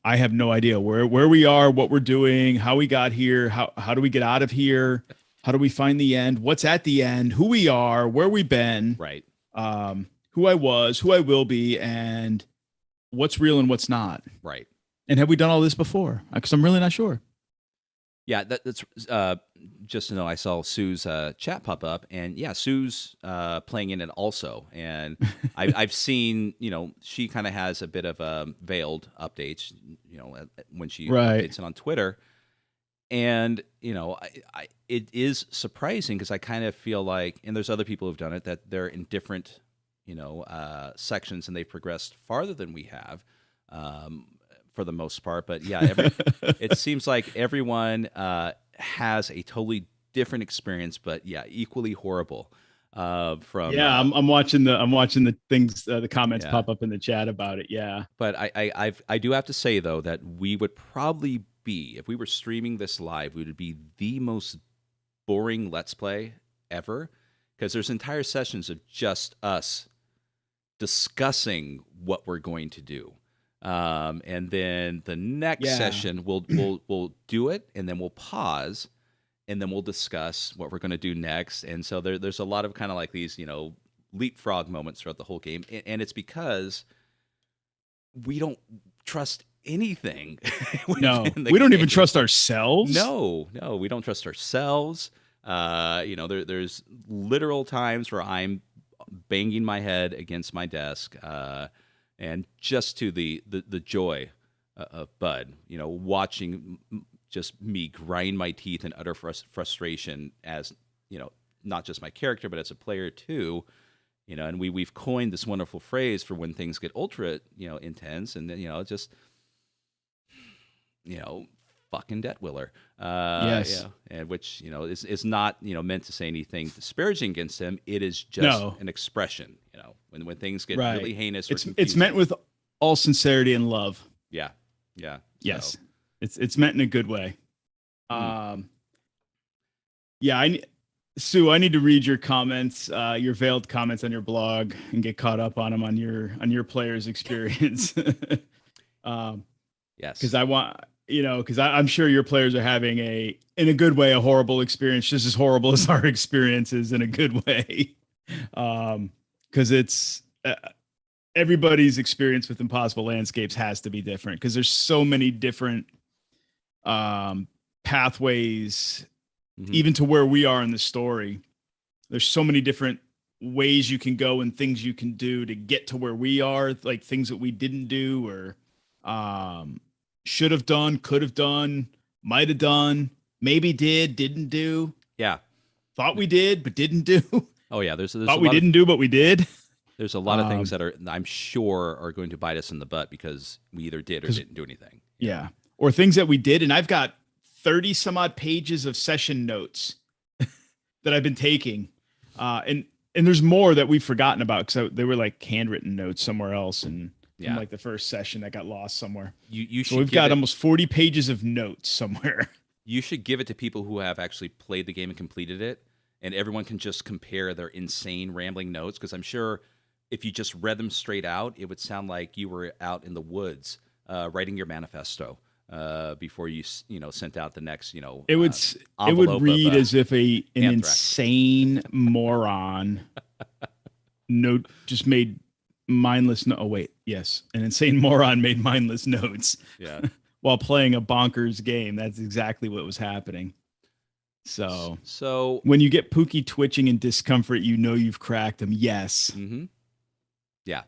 I have no idea where we are, what we're doing, how we got here, how do we get out of here, how do we find the end, what's at the end, who we are, where we've been, Right. who I was, who I will be, and what's real and what's not. Right. And have we done all this before? Because I'm really not sure. Yeah, that's just to know. I saw Sue's chat pop up, and yeah, Sue's playing in it also. And I've seen, she kind of has a bit of veiled updates, when she Right. updates it on Twitter. And it is surprising because I kind of feel like, and there's other people who've done it, that they're in different, sections, and they've progressed farther than we have. For the most part, but yeah, it seems like everyone has a totally different experience, but yeah, equally horrible. From Yeah, I'm watching the things, the comments yeah. pop up in the chat about it. Yeah. But I do have to say though that we would probably be, if we were streaming this live, we would be the most boring Let's Play ever, because there's entire sessions of just us discussing what we're going to do. And then the next Yeah. session we'll do it, and then we'll pause, and then we'll discuss what we're going to do next. And so there's a lot of kind of like these, leapfrog moments throughout the whole game, and it's because we don't trust anything. No, within the we don't even game. trust ourselves. No, we don't trust ourselves. There's literal times where I'm banging my head against my desk, and just to the joy of Bud, watching just me grind my teeth in utter frustration as, not just my character, but as a player too. And we've coined this wonderful phrase for when things get ultra, intense, and then, just, fucking debt willer. Yes. And which, is not, meant to say anything disparaging against him. It is just an expression, when things get really heinous. It's meant with all sincerity and love. Yeah. Yeah. Yes. So. It's meant in a good way. Yeah, Sue, I need to read your comments, your veiled comments on your blog, and get caught up on them on your player's experience. Yes, because I want, because I'm sure your players are having in a good way, a horrible experience, just as horrible as our experiences in a good way. Because it's everybody's experience with Impossible Landscapes has to be different, because there's so many different pathways. Mm-hmm. Even to where we are in the story, there's so many different ways you can go and things you can do to get to where we are, like things that we didn't do or should have done, could have done, might have done, maybe didn't do. Yeah. Thought we did, but didn't do. Oh yeah. There's thought we didn't do, but we did. There's a lot of things that I'm sure are going to bite us in the butt because we either did or didn't do anything. Yeah. Or things that we did. And I've got 30 some odd pages of session notes that I've been taking. And there's more that we've forgotten about, because they were like handwritten notes somewhere else. And from like the first session that got lost somewhere. So we've got almost 40 pages of notes somewhere. You should give it to people who have actually played the game and completed it, and everyone can just compare their insane rambling notes. Because I'm sure if you just read them straight out, it would sound like you were out in the woods writing your manifesto. Before you sent out the next, it would read as if an insane moron just made mindless. No, oh wait, yes, an insane moron made mindless notes. Yeah, while playing a bonkers game. That's exactly what was happening. So when you get Pookie twitching and discomfort, you've cracked him. Yes. Mm-hmm. Yeah.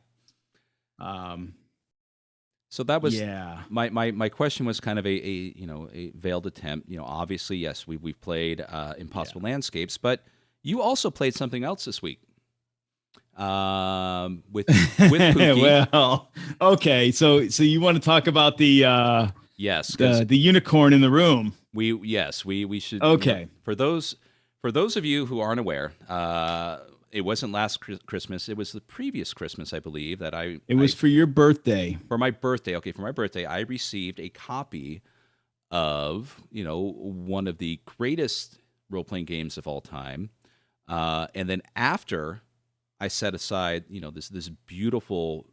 So that was my question was kind of a veiled attempt. Obviously, yes, we've played Impossible Landscapes, but you also played something else this week. With Pookie. Well, okay. So you want to talk about the unicorn in the room? We should. Okay. For those of you who aren't aware, it wasn't last Christmas. It was the previous Christmas, I believe, that It was for your birthday. For my birthday. Okay, for my birthday, I received a copy of, one of the greatest role-playing games of all time. And then after I set aside, this beautiful,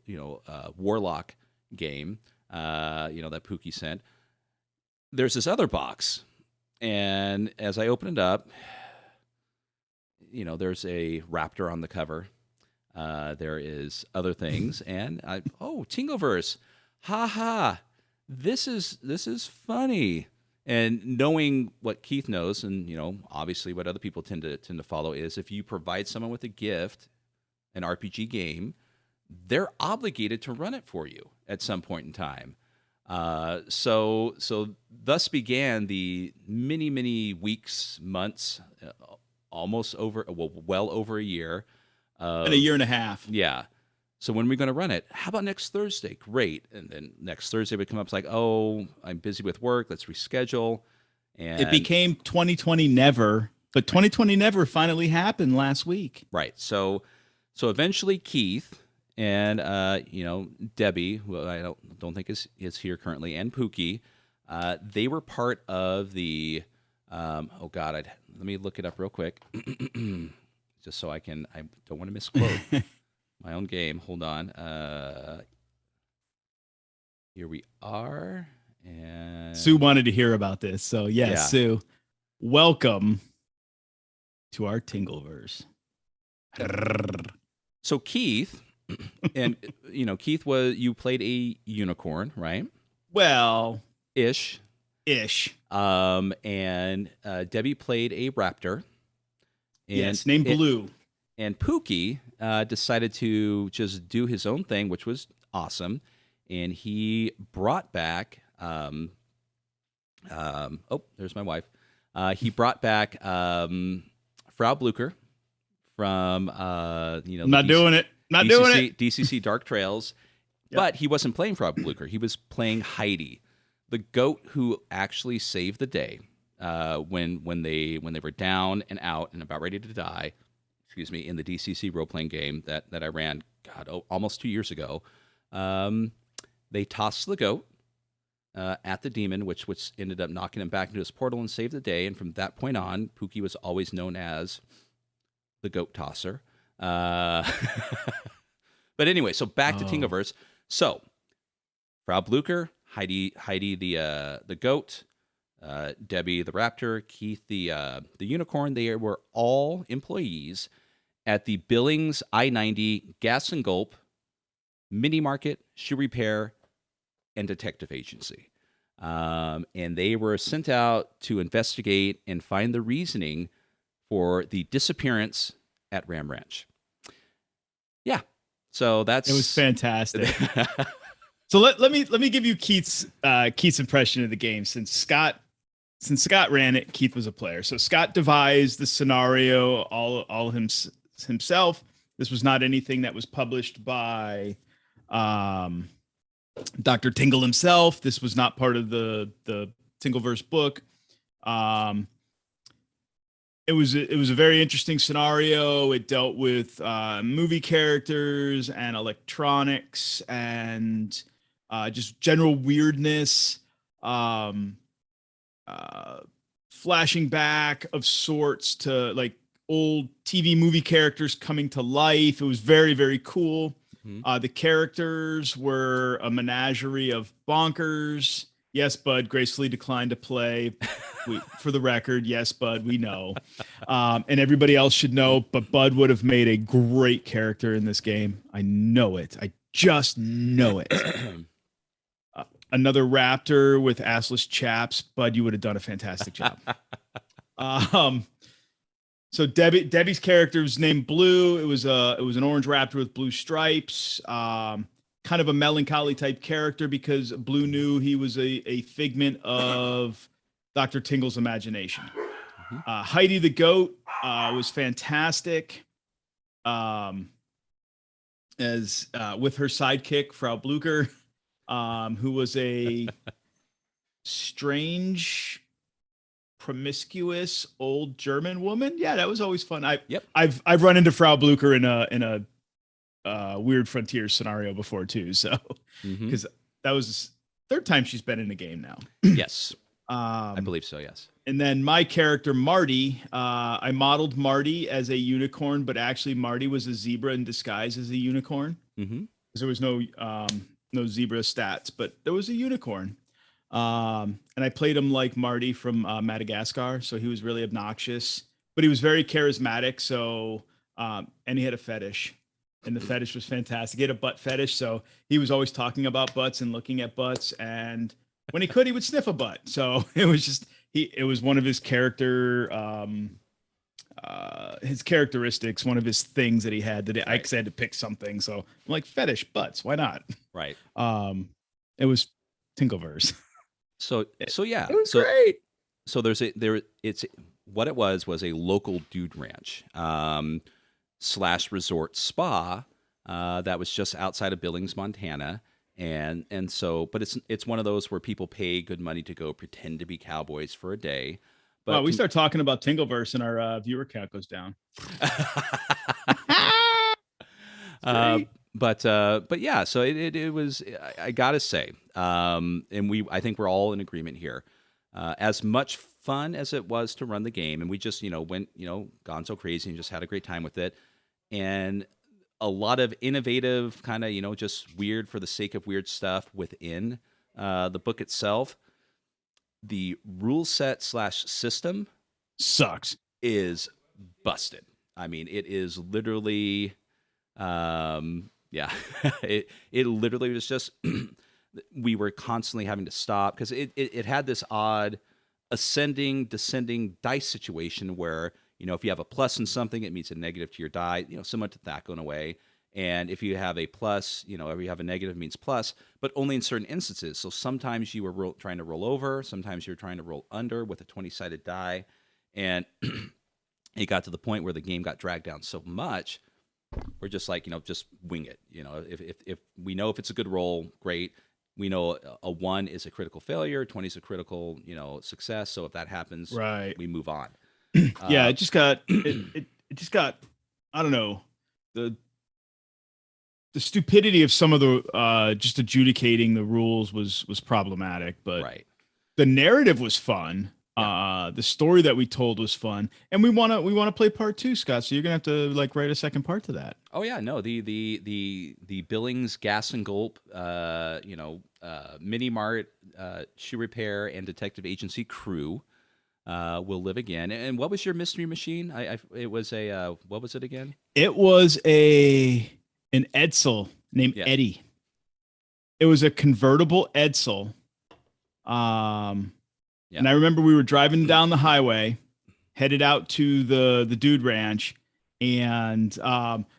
Warlock game, that Pookie sent, there's this other box. And as I open it up, there's a raptor on the cover. There is other things, and Tingleverse, haha, this is funny. And knowing what Keith knows, and obviously what other people tend to follow, is if you provide someone with a gift, an RPG game, they're obligated to run it for you at some point in time. So thus began the many weeks, months. Almost well over a year. And a year and a half. Yeah. So when are we going to run it? How about next Thursday? Great. And then next Thursday would come up. It's like, oh, I'm busy with work. Let's reschedule. And it became 2020 never. but 2020 never finally happened last week. Right. So eventually Keith and Debbie, who I don't think is here currently, and Pookie, they were part of the oh God, let me look it up real quick. Just so I don't want to misquote my own game. Hold on. Here we are. And Sue wanted to hear about this. So yes, Yeah. Sue, welcome to our Tingleverse. So Keith, and Keith you played a unicorn, right? Well, Ish. And Debbie played a raptor. And yes, named Blue. And Pookie decided to just do his own thing, which was awesome. And he brought back, oh, there's my wife. He brought back Frau Blucher from, Not doing it. DCC Dark Trails. Yep. But he wasn't playing Frau Blucher. He was playing Heidi, the goat who actually saved the day when they were down and out and about ready to die. Excuse me, in the DCC role playing game that I ran, almost 2 years ago. They tossed the goat at the demon, which ended up knocking him back into his portal and saved the day. And from that point on, Pookie was always known as the goat tosser. But anyway, so back to Tingleverse. So Frau Blucher, Heidi the goat, Debbie the raptor, Keith the unicorn. They were all employees at the Billings I-90 Gas and Gulp Mini Market, Shoe Repair, and Detective Agency. And they were sent out to investigate and find the reasoning for the disappearance at Ram Ranch. Yeah. So it was fantastic. So let me give you Keith's impression of the game. Since Scott ran it, Keith was a player. So Scott devised the scenario all himself. This was not anything that was published by Dr. Tingle himself. This was not part of the Tingleverse book. It was a very interesting scenario. It dealt with movie characters and electronics and just general weirdness, flashing back of sorts to like old TV movie characters coming to life. It was very, very cool. Mm-hmm. The characters were a menagerie of bonkers. Yes, Bud gracefully declined to play. For the record, yes, Bud, we know. And everybody else should know, but Bud would have made a great character in this game. I know it. I just know it. Another raptor with assless chaps. Bud, you would have done a fantastic job. So Debbie's character was named Blue. It was an orange raptor with blue stripes. Kind of a melancholy type character because Blue knew he was a figment of Dr. Tingle's imagination. Mm-hmm. Heidi the goat was fantastic. As with her sidekick, Frau Blucher, who was a strange, promiscuous old German woman. Yeah, that was always fun. I've run into Frau Blucher in a Weird Frontier scenario before too. So because that was the third time she's been in the game now. Yes. I believe so, yes. And then my character, Marty, I modeled Marty as a unicorn, but actually Marty was a zebra in disguise as a unicorn. Mm-hmm. There was no zebra stats, but there was a unicorn. And I played him like Marty from Madagascar. So he was really obnoxious, but he was very charismatic. So, and he had a fetish. And the fetish was fantastic. He had a butt fetish. So he was always talking about butts and looking at butts. And when he could, he would sniff a butt. So it was just, it was one of his his characteristics, one of his things that he had that I had to pick something. So I'm like, fetish butts. Why not? Right. It was Tingleverse. So yeah. It was great. So what it was a local dude ranch. / resort spa that was just outside of Billings, Montana, and so, but it's one of those where people pay good money to go pretend to be cowboys for a day, Wow, But we start talking about Tingleverse and our viewer count goes down. uh, Great. but yeah, so it was. I gotta say, and I think we're all in agreement here. As much fun as it was to run the game, and we just went gone so crazy and just had a great time with it, and a lot of innovative kind of just weird for the sake of weird stuff within the book itself. The rule set slash system Sucks. is busted. I mean, it is literally, yeah, it literally was just we were constantly having to stop because it had this odd ascending descending dice situation where if you have a plus in something, it means a negative to your die. Similar to that going away. And if you have a plus, if you have a negative, it means plus, but only in certain instances. So sometimes you were trying to roll over, sometimes you're trying to roll under with a 20-sided die, and it got to the point where the game got dragged down so much, we're just like, just wing it. If we know if it's a good roll, great. We know a 1 is a critical failure, 20 is a critical, success. So if that happens, Right. we move on. Yeah, it just got it just got, I don't know, the stupidity of some of the just adjudicating the rules was problematic, but Right. the narrative was fun. Yeah. The story that we told was fun, and we want to play part 2, Scott. So you're gonna have to write a second part to that. Oh yeah, no, the Billings Gas and Gulp, Mini Mart, Shoe Repair, and Detective Agency crew will live again. And what was your mystery machine? It was a what was it again? It was an Edsel named Yeah. Eddie. It was a convertible Edsel. And I remember we were driving down the highway, headed out to the dude ranch, and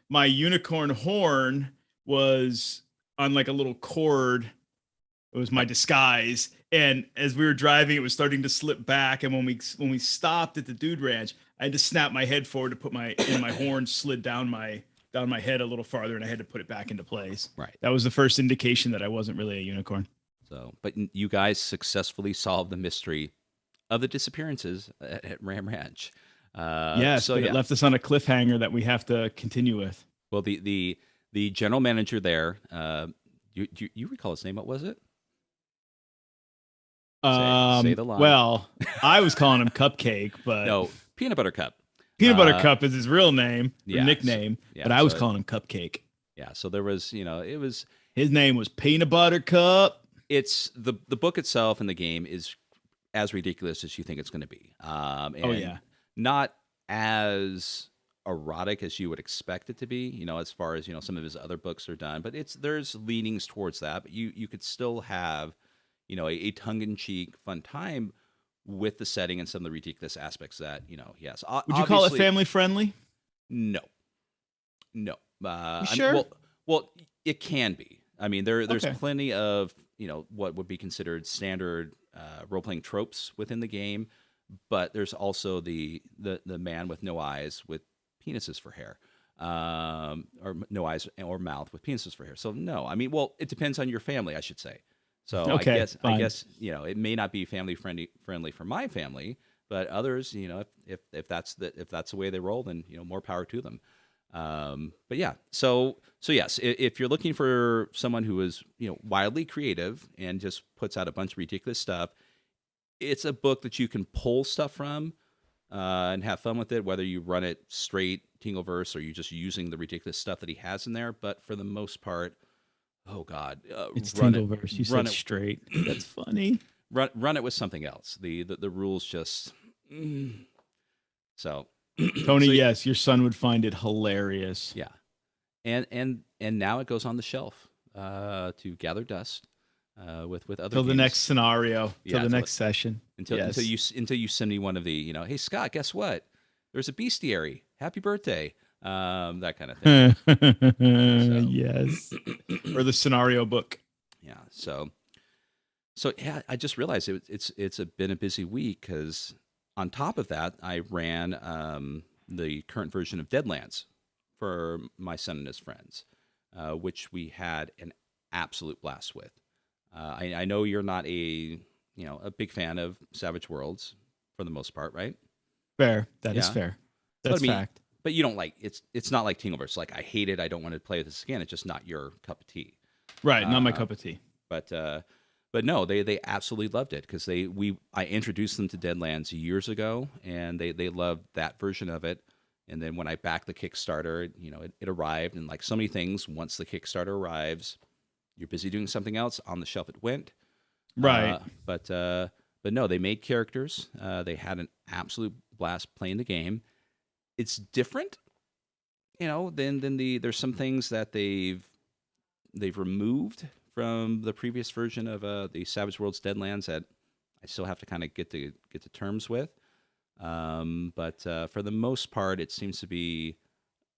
my unicorn horn was on a little cord. It was my disguise, and as we were driving, it was starting to slip back. And when we stopped at the dude ranch, I had to snap my head forward to put my horn slid down my head a little farther, and I had to put it back into place. Right. That was the first indication that I wasn't really a unicorn. So, but you guys successfully solved the mystery of the disappearances at Ram Ranch. Yes, so but yeah. it left us on a cliffhanger that we have to continue with. Well, the general manager there, you recall his name? What was it? Say the line. Well, I was calling him Cupcake, but No, Peanut Butter Cup. Peanut Butter Cup is his real name, yeah, nickname, so but I was calling him Cupcake. Yeah, so there was, it was his name was Peanut Butter Cup. It's the book itself and the game is as ridiculous as you think it's going to be. And not as erotic as you would expect it to be, as far as, some of his other books are done, but there's leanings towards that, but you could still have, a tongue-in-cheek fun time with the setting and some of the ridiculous aspects that, yes. Would you call it family friendly? No. Sure? Well, it can be. I mean, there's plenty of, what would be considered standard role-playing tropes within the game, but there's also the man with no eyes with penises for hair, or no eyes or mouth with penises for hair. So no, I mean, well, it depends on your family, I should say. So I guess it may not be family friendly for my family, but others, if that's the way they roll, then more power to them. But yeah, so yes, if you're looking for someone who is wildly creative and just puts out a bunch of ridiculous stuff, it's a book that you can pull stuff from and have fun with it, whether you run it straight Tingleverse or you're just using the ridiculous stuff that he has in there. But for the most part, oh God, it's Tingleverse. You said straight. That's funny. Run it with something else. The rules just so. Tony, yes, your son would find it hilarious. Yeah, and now it goes on the shelf to gather dust with other. Till the next scenario, till the next session. Until you send me one of the hey Scott, guess what? There's a bestiary. Happy birthday. That kind of thing. Yes, or the scenario book. Yeah. So yeah, I just realized it's been a busy week because. On top of that, I ran the current version of Deadlands for my son and his friends, which we had an absolute blast with. I know you're not a big fan of Savage Worlds for the most part, right? Fair. That is Yeah. fair. But That's I mean, fact. but you don't like it's not like Tingleverse. Like I hate it. I don't want to play this again. It's just not your cup of tea. Right. Not my Uh, cup of tea. but but no, they absolutely loved it because I introduced them to Deadlands years ago, and they loved that version of it. And then when I backed the Kickstarter, it arrived, and like so many things, once the Kickstarter arrives, you're busy doing something else. On the shelf it went. Right. But no, they made characters. They had an absolute blast playing the game. It's different, than there's some things that they've removed from the previous version of the Savage Worlds Deadlands that I still have to kind of get to terms with. But for the most part, it seems to be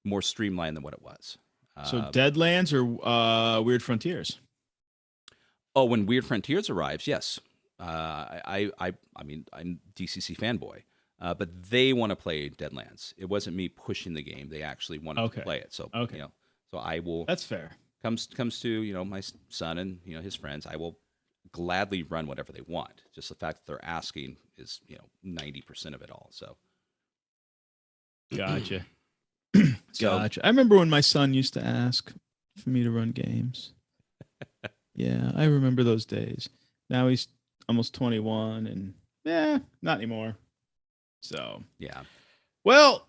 more streamlined than what it was. So Deadlands or Weird Frontiers? Oh, when Weird Frontiers arrives, yes. I mean, I'm DCC fanboy, but they want to play Deadlands. It wasn't me pushing the game; they actually wanted to play it. So, so I will. That's fair. Comes to my son and his friends. I will gladly run whatever they want. Just the fact that they're asking is 90% of it all. So, gotcha. Gotcha. I remember when my son used to ask for me to run games. Yeah, I remember those days. Now he's almost 21 and not anymore. So, yeah. Well,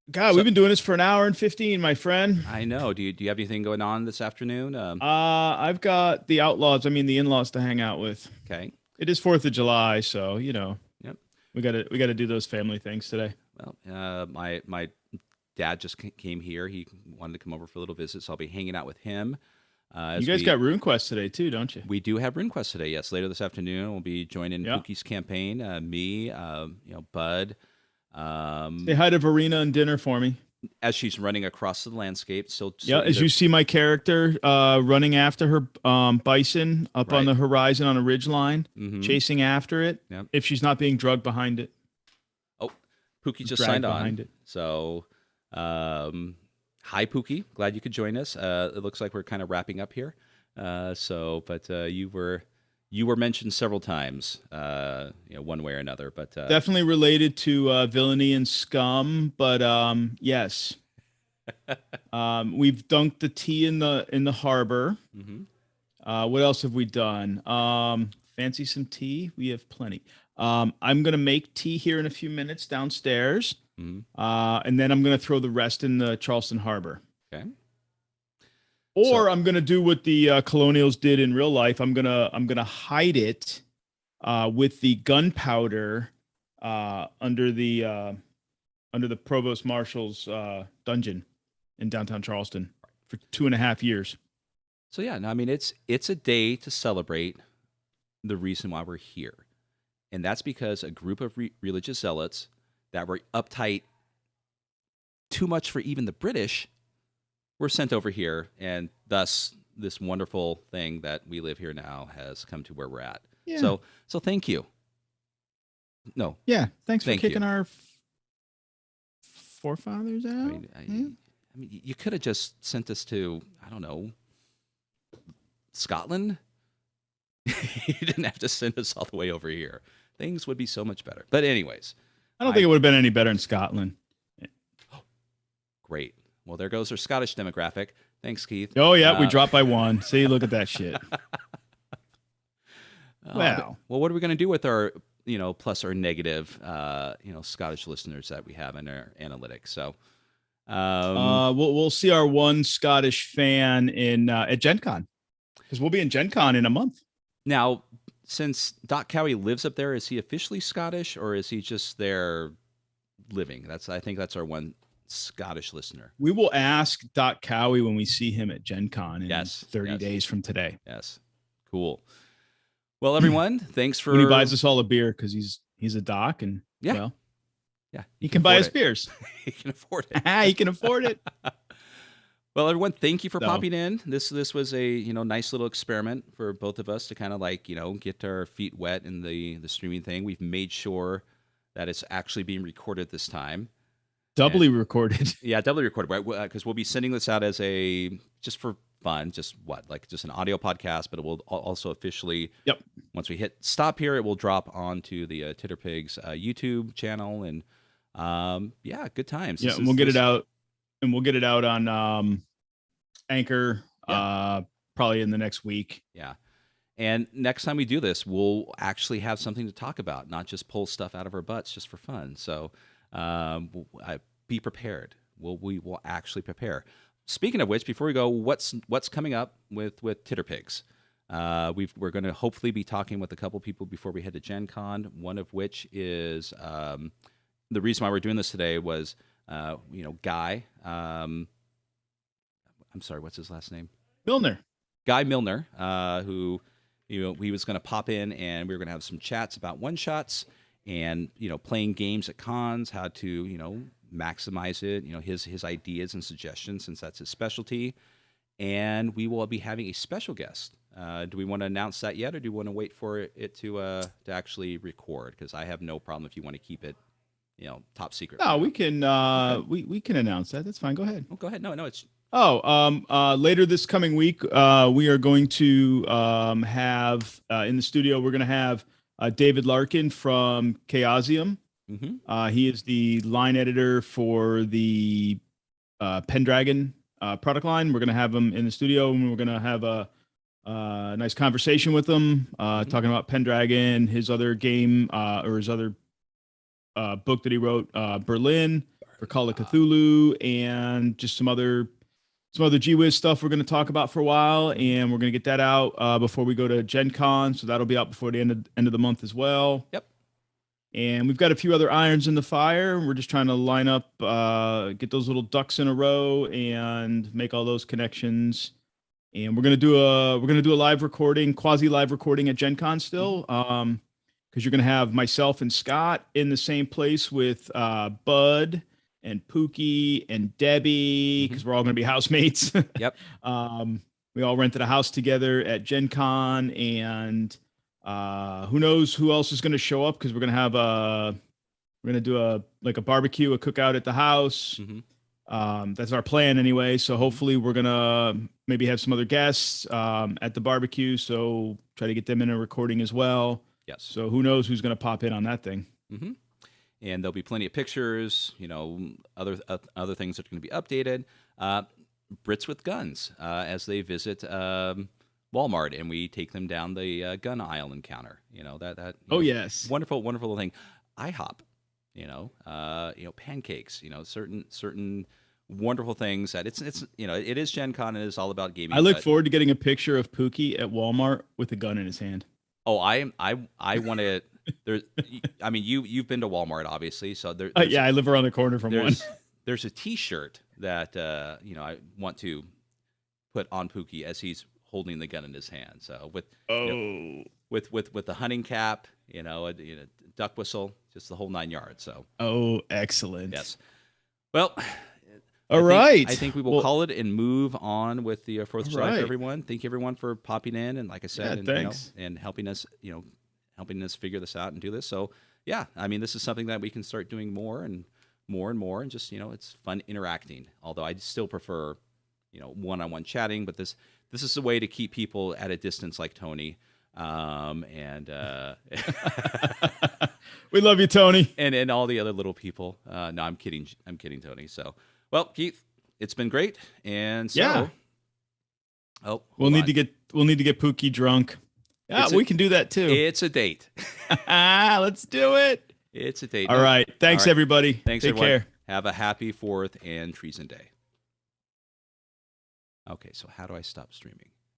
God, we've been doing this for an hour and 15, my friend. I know. Do you have anything going on this afternoon? I've got the the in-laws to hang out with. Okay. It is 4th of July, so, Yep. we got to do those family things today. Well, my dad just came here. He wanted to come over for a little visit, so I'll be hanging out with him. You guys got RuneQuest today too, don't you? We do have RuneQuest today. Yes, later this afternoon we'll be joining Pookie's campaign. Me, Bud. Say hi to Verena and dinner for me. As she's running across the landscape, as you see my character running after her bison up on the horizon on a ridgeline, chasing after it. Yep. If she's not being drugged behind it. Oh, Pookie just signed on. So, hi Pookie, glad you could join us. It looks like we're kind of wrapping up here. But you were mentioned several times, one way or another. But definitely related to villainy and scum. But yes, we've dunked the tea in the harbor. Mm-hmm. What else have we done? Fancy some tea? We have plenty. I'm gonna make tea here in a few minutes downstairs, and then I'm gonna throw the rest in the Charleston Harbor. Okay. Or I'm gonna do what the Colonials did in real life. I'm gonna hide it with the gunpowder under the Provost Marshal's dungeon in downtown Charleston for 2.5 years. So yeah, no, I mean it's a day to celebrate the reason why we're here, and that's because a group of religious zealots that were uptight too much for even the British were sent over here, and thus this wonderful thing that we live here now has come to where we're at. Yeah. So thank you. No. Yeah. Thanks for kicking our forefathers out. I mean, you could have just sent us to, I don't know, Scotland. You didn't have to send us all the way over here. Things would be so much better. But anyways, I don't think it would have been any better in Scotland. Great. Well, there goes our Scottish demographic. Thanks, Keith. Oh, yeah, we dropped by one. See, look at that shit. Wow. Well, what are we going to do with our, plus or negative, Scottish listeners that we have in our analytics? So, we'll see our one Scottish fan at Gen Con, because we'll be in Gen Con in a month. Now, since Doc Cowie lives up there, is he officially Scottish or is he just there living? I think that's our one Scottish listener. We will ask Doc Cowie when we see him at Gen Con in 30 days from today. Yes. Cool. Well, everyone, thanks for... When he buys us all a beer, because he's a doc, and he can buy us beers. He can afford it. He can afford it. Well, everyone, thank you for popping in. This was a nice little experiment for both of us to kind of get our feet wet in the streaming thing. We've made sure that it's actually being recorded this time. Doubly recorded. Yeah, doubly recorded, right? Because we'll be sending this out as just for fun. Just just an audio podcast, but it will also officially. Yep. Once we hit stop here, it will drop onto the Titter Pigs YouTube channel, and yeah, good times. Yeah, and we'll get it out, and we'll get it out on Anchor probably in the next week. Yeah. And next time we do this, we'll actually have something to talk about, not just pull stuff out of our butts just for fun. So be prepared. We will actually prepare. Speaking of which, before we go, what's coming up with Titter Pigs? We're going to hopefully be talking with a couple people before we head to Gen Con, one of which is the reason why we're doing this today was, Guy. I'm sorry, what's his last name? Milner. Guy Milner, who... he was going to pop in, and we were going to have some chats about one-shots and, playing games at cons, how to, maximize it, his ideas and suggestions, since that's his specialty. And we will be having a special guest. Do we want to announce that yet, or do you want to wait for it to actually record? Because I have no problem if you want to keep it, top secret. No, we can we can announce that. That's fine. Go ahead. Oh, go ahead. No, it's... Later this coming week, we are going to have in the studio, we're going to have David Larkin from Chaosium. Mm-hmm. He is the line editor for the Pendragon product line. We're going to have him in the studio, and we're going to have a nice conversation with him, talking about Pendragon, his other game, or his other book that he wrote, Berlin, for Call of Cthulhu, and just some other GWiz stuff we're going to talk about for a while, and we're going to get that out before we go to Gen Con, so that'll be out before the end of the month as well. Yep. And we've got a few other irons in the fire. We're just trying to line up, get those little ducks in a row, and make all those connections. And we're gonna do a live recording, quasi live recording at Gen Con still, because you're gonna have myself and Scott in the same place with Bud and Pookie and Debbie, because we're all going to be housemates. Yep. We all rented a house together at Gen Con, and who knows who else is going to show up, because we're going to do a barbecue, a cookout at the house. That's our plan anyway. So hopefully we're going to maybe have some other guests at the barbecue. So try to get them in a recording as well. Yes. So who knows who's going to pop in on that thing. Mm-hmm. And there'll be plenty of pictures, other things that are going to be updated. Brits with guns as they visit Walmart, and we take them down the gun aisle encounter. Yes, wonderful little thing. IHOP, pancakes, certain wonderful things that it's it is Gen Con, and it is all about gaming. I look forward to getting a picture of Pookie at Walmart with a gun in his hand. Oh, I want to. You've been to Walmart, obviously. So I live around the corner from one. There's a T-shirt that I want to put on Pookie as he's holding the gun in his hand. So with the hunting cap, duck whistle, just the whole 9 yards. So excellent. Yes. Well. I think we will call it and move on with the 4th of July for everyone. Thank you, everyone, for popping in, and like I said, thanks. And helping us figure this out and do this. So yeah, this is something that we can start doing more and more, and just it's fun interacting. Although I still prefer one-on-one chatting, but this is a way to keep people at a distance, like Tony. We love you, Tony, and all the other little people. No, I'm kidding, Tony. So. Well, Keith, it's been great, and so we'll need to get Pookie drunk. Yeah, we can do that too. It's a date. Let's do it. It's a date. All right. Thanks, everybody. Thanks, Take everyone. care. Have a happy 4th and Treason Day. Okay, so how do I stop streaming?